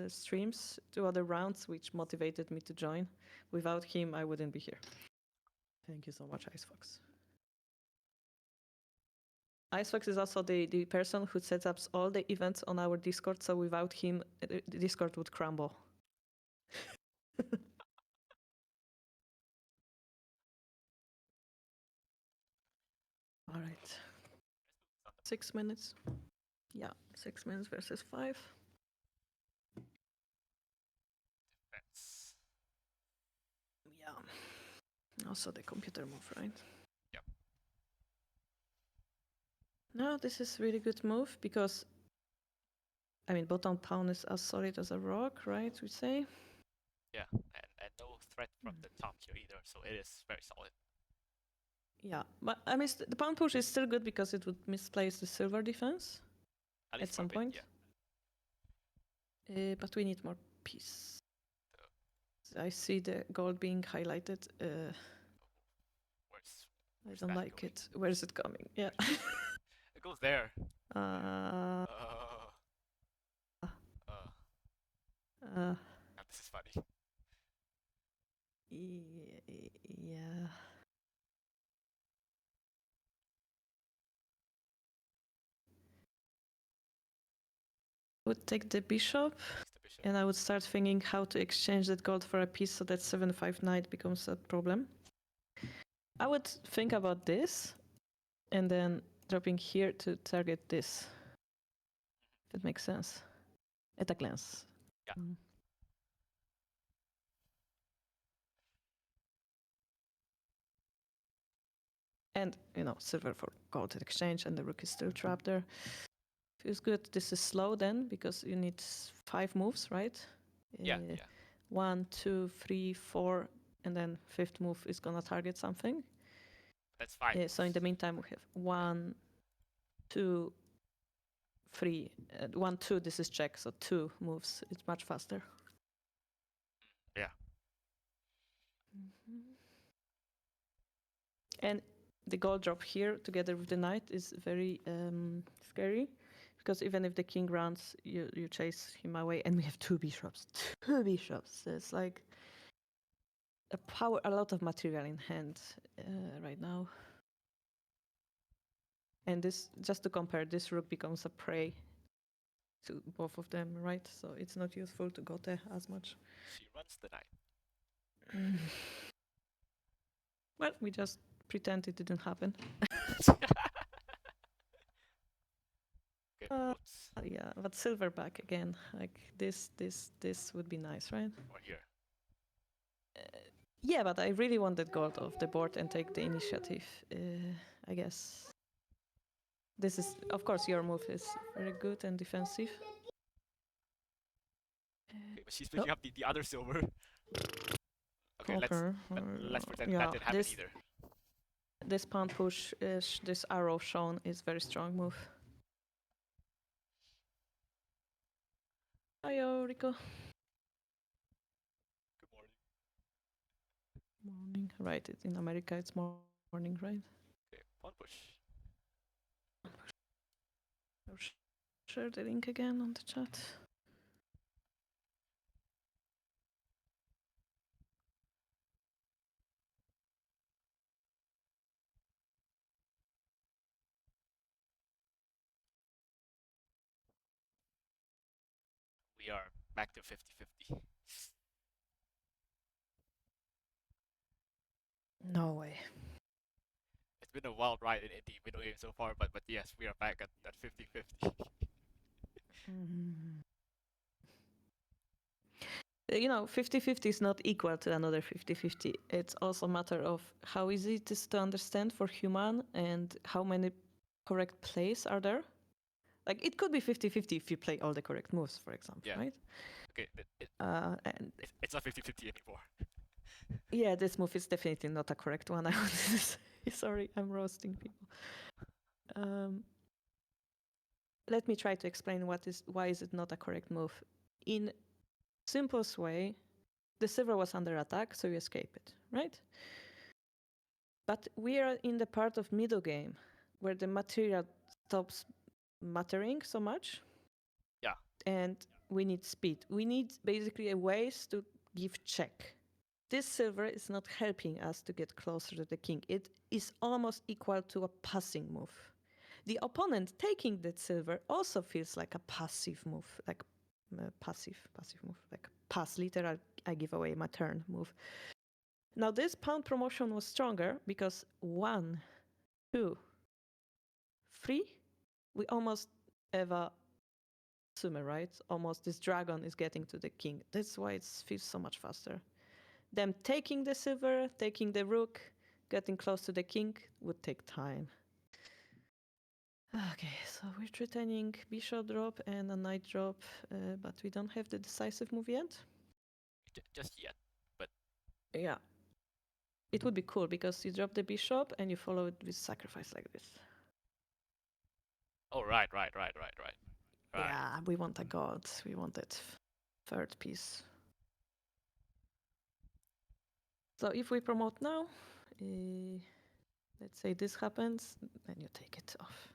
[SPEAKER 2] streams, 2 other rounds, which motivated me to join. Without him, I wouldn't be here. Thank you so much, Ice Fox. Ice Fox is also the person who sets up all the events on our Discord, so without him, the Discord would crumble. All right. 6 minutes. Yeah, 6 minutes versus 5.
[SPEAKER 1] Defense.
[SPEAKER 2] Yeah. Also the computer move, right?
[SPEAKER 1] Yep.
[SPEAKER 2] No, this is really good move because I mean bottom pawn is as solid as a rock, right? We say.
[SPEAKER 1] Yeah, and no threat from the top here either, so it is very solid.
[SPEAKER 2] Yeah, but I mean the pawn push is still good because it would misplace the silver defense at some point. Yeah. But we need more piece. I see the gold being highlighted. I don't like
[SPEAKER 1] going?
[SPEAKER 2] it. Where is it coming? Yeah.
[SPEAKER 1] It goes there.
[SPEAKER 2] uh,
[SPEAKER 1] Uh, uh,
[SPEAKER 2] uh,
[SPEAKER 1] this is funny.
[SPEAKER 2] yeah. I would take the bishop,
[SPEAKER 1] The bishop.
[SPEAKER 2] and I would start thinking how to exchange that gold for a piece so that 7-5 knight becomes a problem. I would think about this, and then dropping here to target this. If that makes sense. At a glance.
[SPEAKER 1] Yeah.
[SPEAKER 2] And, silver for gold exchange, and the rook is still trapped there. Feels good. This is slow then, because you need 5 moves, right?
[SPEAKER 1] Yeah.
[SPEAKER 2] 1, 2, 3, 4, and then 5th move is gonna target something.
[SPEAKER 1] That's 5.
[SPEAKER 2] So in the meantime, we have 1, 2, 3, 1, 2. This is check, so 2 moves. It's much faster.
[SPEAKER 1] Yeah.
[SPEAKER 2] And the gold drop here together with the knight is very scary, because even if the king runs, you chase him away, and we have 2 bishops. 2 bishops. It's like a lot of material in hand right now. And this, just to compare, this rook becomes a prey to both of them, right? So it's not useful to go there as much.
[SPEAKER 1] She runs the knight.
[SPEAKER 2] Well, we just pretend it didn't happen.
[SPEAKER 1] Okay, whoops.
[SPEAKER 2] Yeah, but silver back again. Like this would be nice, right?
[SPEAKER 1] Or here.
[SPEAKER 2] Yeah, but I really wanted gold off the board and take the initiative. I guess. This is, of course, your move is very good and defensive.
[SPEAKER 1] Okay, but she's picking up the other silver. Okay, let's pretend
[SPEAKER 2] yeah,
[SPEAKER 1] that didn't happen either.
[SPEAKER 2] This pawn push, this arrow shown is very strong move. Hiyo, Rico.
[SPEAKER 1] Good morning.
[SPEAKER 2] Morning. Right, in America it's morning, right?
[SPEAKER 1] Okay, pawn push.
[SPEAKER 2] Share the link again on the chat.
[SPEAKER 1] We are back to 50-50.
[SPEAKER 2] No way.
[SPEAKER 1] It's been a wild ride in the middle game so far, but yes, we are back at 50-50.
[SPEAKER 2] Mm-hmm. 50-50 is not equal to another 50-50. It's also a matter of how easy it is to understand for human and how many correct plays are there. Like, it could be 50-50 if you play all the correct moves, for example,
[SPEAKER 1] Yeah.
[SPEAKER 2] right?
[SPEAKER 1] Okay,
[SPEAKER 2] And
[SPEAKER 1] it's not 50-50 anymore.
[SPEAKER 2] yeah, this move is definitely not a correct one. I want to say. Sorry, I'm roasting people. Let me try to explain why is it not a correct move. In simplest way, the silver was under attack, so you escape it, right? But we are in the part of middle game where the material stops mattering so much.
[SPEAKER 1] Yeah.
[SPEAKER 2] And we need speed. We need basically a ways to give check. This silver is not helping us to get closer to the king. It is almost equal to a passing move. The opponent taking that silver also feels like a passive move, like passive move, like pass, literal, I give away my turn move. Now this pound promotion was stronger because 1, 2, 3, we almost have a sumer, right? Almost this dragon is getting to the king. That's why it feels so much faster. Them taking the silver, taking the rook, getting close to the king would take time. Okay, so we're threatening bishop drop and a knight drop, but we don't have the decisive move yet.
[SPEAKER 1] Just yet, but
[SPEAKER 2] yeah, it would be cool because you drop the bishop and you follow it with sacrifice like this.
[SPEAKER 1] Oh, right.
[SPEAKER 2] Yeah, we want a god. We want that third piece. So if we promote now, then let's say this happens, then you take it off.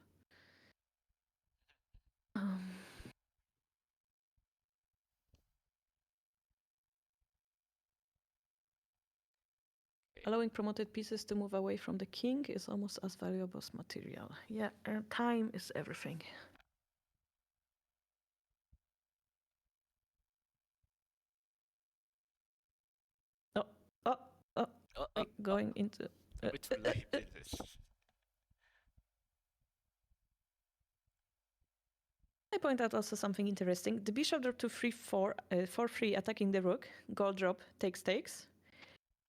[SPEAKER 2] Allowing promoted pieces to move away from the king is almost as valuable as material. Yeah, time is everything. Going into...
[SPEAKER 1] a bit too late in this.
[SPEAKER 2] I point out also something interesting. The bishop drop to 3-4 for free, attacking the rook. Gold drop takes.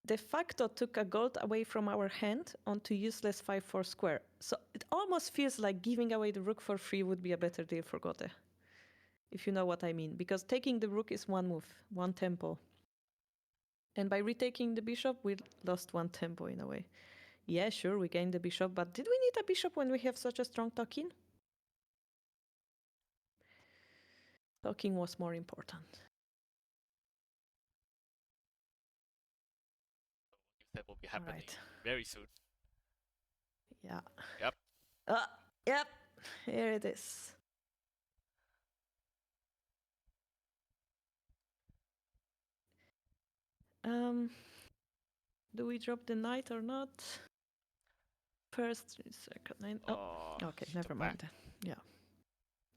[SPEAKER 2] De facto took a gold away from our hand onto useless 5-4 square. So it almost feels like giving away the rook for free would be a better deal for Gote. If you know what I mean. Because taking the rook is one move, one tempo. And by retaking the bishop, we lost one tempo in a way. Yeah, sure, we gained the bishop, but did we need a bishop when we have such a strong Tokin? Tokin was more important.
[SPEAKER 1] That will be happening very soon.
[SPEAKER 2] Yeah.
[SPEAKER 1] Yep.
[SPEAKER 2] Yep. Here it is. Do we drop the knight or not? First, second, nine. Oh, okay, never mind then.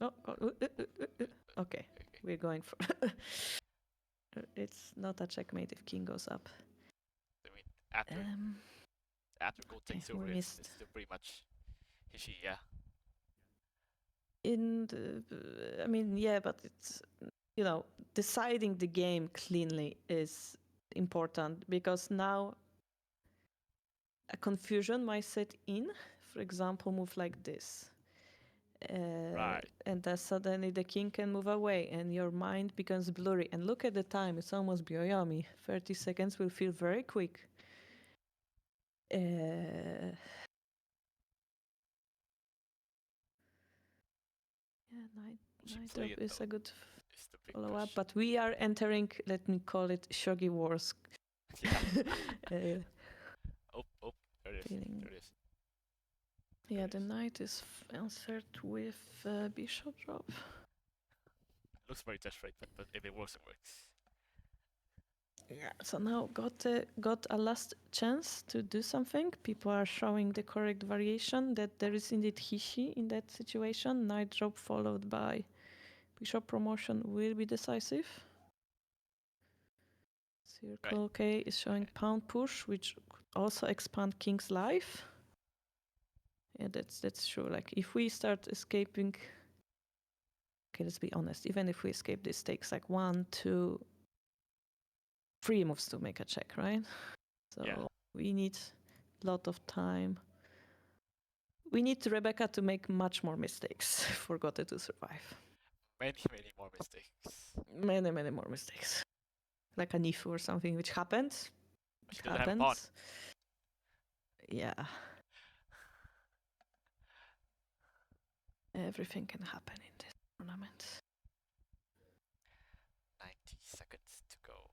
[SPEAKER 2] Yeah. Okay, we're going for... It's not a checkmate if king goes up.
[SPEAKER 1] I mean, after gold takes over, it's still pretty much hishy, yeah.
[SPEAKER 2] I mean, yeah, but it's, you know, deciding the game cleanly is important because now a confusion might set in. For example, move like this.
[SPEAKER 1] Right.
[SPEAKER 2] And then suddenly the king can move away and your mind becomes blurry. And look at the time, it's almost Byoyomi. 30 seconds will feel very quick. Yeah, knight drop is a good follow-up, but we are entering, let me call it, Shogi Wars.
[SPEAKER 1] Yeah. There it is.
[SPEAKER 2] Yeah, the knight is answered with bishop drop.
[SPEAKER 1] Looks very desperate, but if it works, it works.
[SPEAKER 2] Yeah, so now got a last chance to do something. People are showing the correct variation that there is indeed Hishi in that situation. Knight drop followed by bishop promotion will be decisive. Circle K is showing pound push, which could also expand king's life. Yeah, that's true. Like if we start escaping, okay, let's be honest. Even if we escape, this takes like 1, 2, 3 moves to make a check, right? So we need a lot of time. We need Rebecca to make much more mistakes for Gote to survive.
[SPEAKER 1] Many more mistakes.
[SPEAKER 2] Many more mistakes. Like a Nifu or something, which happened.
[SPEAKER 1] It happens.
[SPEAKER 2] Yeah. Everything can happen in this tournament.
[SPEAKER 1] 90 seconds to go.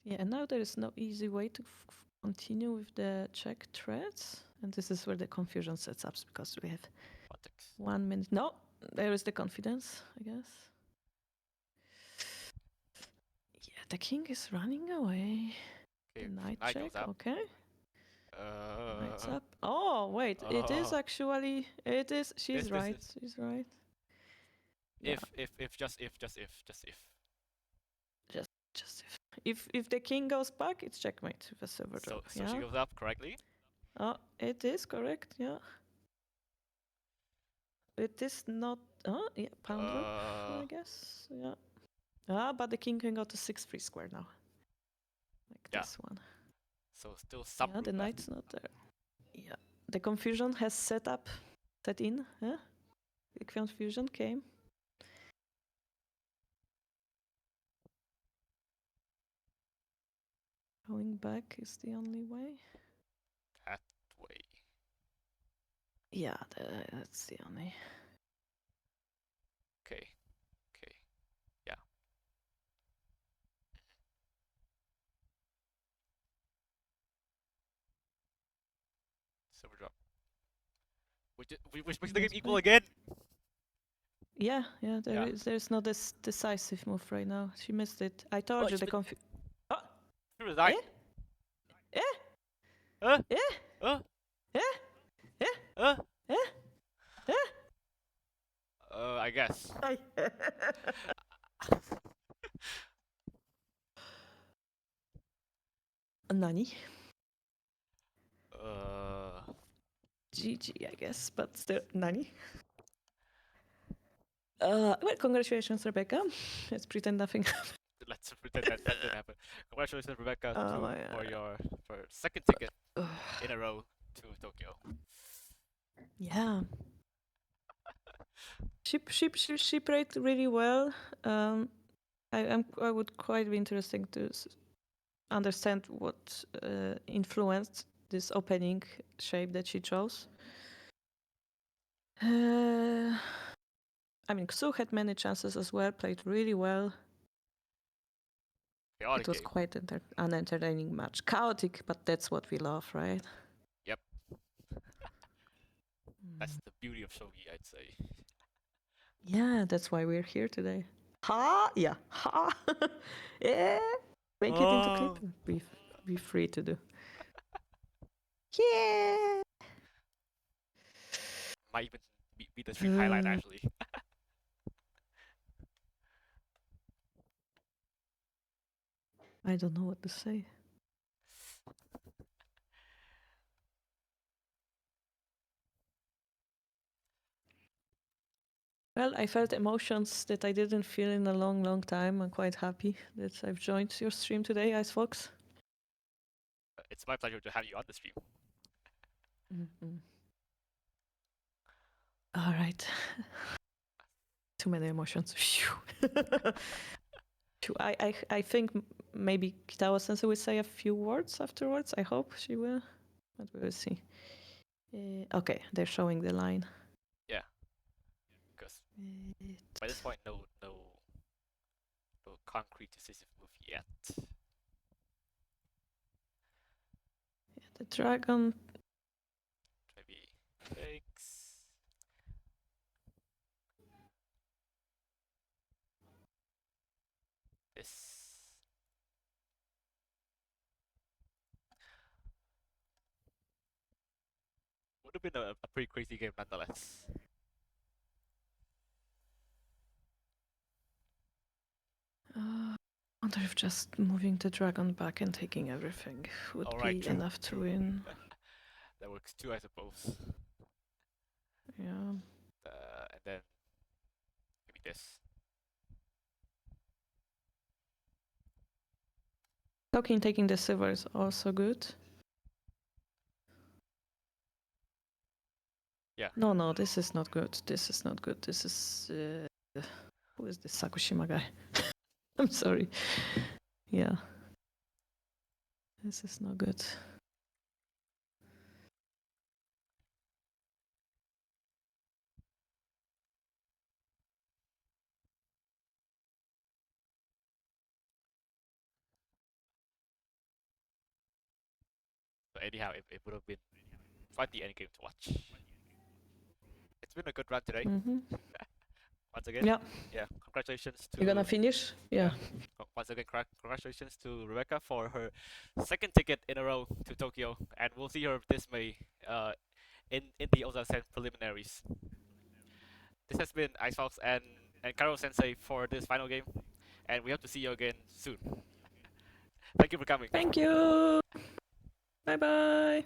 [SPEAKER 2] Yeah, and now there is no easy way to continue with the check threads. And this is where the confusion sets up because we have 1 minute. No, there is the confidence, I guess. Yeah, the king is running away. The knight check, okay. Knight's up. Oh, wait, it is actually, it is, she's right, she's right.
[SPEAKER 1] Yeah. Just if.
[SPEAKER 2] Just if. If the king goes back, it's checkmate with a silver drop.
[SPEAKER 1] So she goes up correctly?
[SPEAKER 2] Oh, it is correct, yeah. It is not, yeah, pound drop, I guess, yeah. But the king can go to 6-3 square now. Like this one.
[SPEAKER 1] So still some
[SPEAKER 2] the knight's not there. Yeah. The confusion has set in, huh? The confusion came. Going back is the only way.
[SPEAKER 1] That way.
[SPEAKER 2] Yeah, that's the only.
[SPEAKER 1] Okay. Yeah. Which makes the game
[SPEAKER 2] That's
[SPEAKER 1] equal
[SPEAKER 2] right.
[SPEAKER 1] again.
[SPEAKER 2] Yeah,
[SPEAKER 1] Yeah.
[SPEAKER 2] there's no this decisive move right now. She missed it. I told
[SPEAKER 1] Oh,
[SPEAKER 2] you
[SPEAKER 1] she's
[SPEAKER 2] the
[SPEAKER 1] been
[SPEAKER 2] confu. Oh,
[SPEAKER 1] she resigned.
[SPEAKER 2] eh, eh,
[SPEAKER 1] Huh?
[SPEAKER 2] eh,
[SPEAKER 1] Huh?
[SPEAKER 2] eh, eh,
[SPEAKER 1] Huh?
[SPEAKER 2] eh, eh.
[SPEAKER 1] I guess.
[SPEAKER 2] Ay. Nani? GG, I guess, but still Nani. Well, congratulations, Rebecca. Let's pretend nothing happened.
[SPEAKER 1] Let's pretend that didn't happen. Congratulations, Rebecca,
[SPEAKER 2] Oh my
[SPEAKER 1] for
[SPEAKER 2] god.
[SPEAKER 1] your second ticket
[SPEAKER 2] Ugh.
[SPEAKER 1] in a row to Tokyo.
[SPEAKER 2] Yeah. She played really well. I would quite be interesting to understand what influenced this opening shape that she chose. I mean, Xu had many chances as well, played really well.
[SPEAKER 1] Chaotic
[SPEAKER 2] It was
[SPEAKER 1] game.
[SPEAKER 2] quite an entertaining match. Chaotic, but that's what we love, right?
[SPEAKER 1] Yep. That's the beauty of shogi, I'd say.
[SPEAKER 2] Yeah, that's why we're here today. Ha! Yeah. Ha! Yeah! Make it into clip.
[SPEAKER 1] Oh,
[SPEAKER 2] Be free to do. Yeah!
[SPEAKER 1] might even be the stream highlight actually.
[SPEAKER 2] I don't know what to say. Well, I felt emotions that I didn't feel in a long, long time. I'm quite happy that I've joined your stream today, Icefox.
[SPEAKER 1] It's my pleasure to have you on the stream.
[SPEAKER 2] Mm-hmm. All right. Too many emotions. I think maybe Kitawa-sensei will say a few words afterwards. I hope she will, but we will see. Okay, they're showing the line.
[SPEAKER 1] Yeah, because by this point, no concrete decisive move yet.
[SPEAKER 2] The dragon.
[SPEAKER 1] Maybe takes this. Would have been a pretty crazy game nonetheless.
[SPEAKER 2] I wonder if just moving the dragon back and taking everything would
[SPEAKER 1] Alright,
[SPEAKER 2] be
[SPEAKER 1] true,
[SPEAKER 2] enough to
[SPEAKER 1] true.
[SPEAKER 2] win.
[SPEAKER 1] That works too, I suppose.
[SPEAKER 2] Yeah.
[SPEAKER 1] And then maybe this.
[SPEAKER 2] Talking taking the silver is also good.
[SPEAKER 1] Yeah.
[SPEAKER 2] No, this is not good. This is not good. This is who is this Sakushima guy? I'm sorry. Yeah. This is not good.
[SPEAKER 1] But anyhow, it would have been quite the end game to watch. It's been a good run today.
[SPEAKER 2] Mm-hmm.
[SPEAKER 1] Once again.
[SPEAKER 2] Yeah.
[SPEAKER 1] Yeah. Congratulations to.
[SPEAKER 2] You're gonna finish? Yeah.
[SPEAKER 1] Once again, congratulations to Rebecca for her second ticket in a row to Tokyo, and we'll see her this May in the Ōza-sen preliminaries. This has been Icefox and Karo Sensei for this final game, and we hope to see you again soon. Thank you for coming.
[SPEAKER 2] Thank you. Bye bye.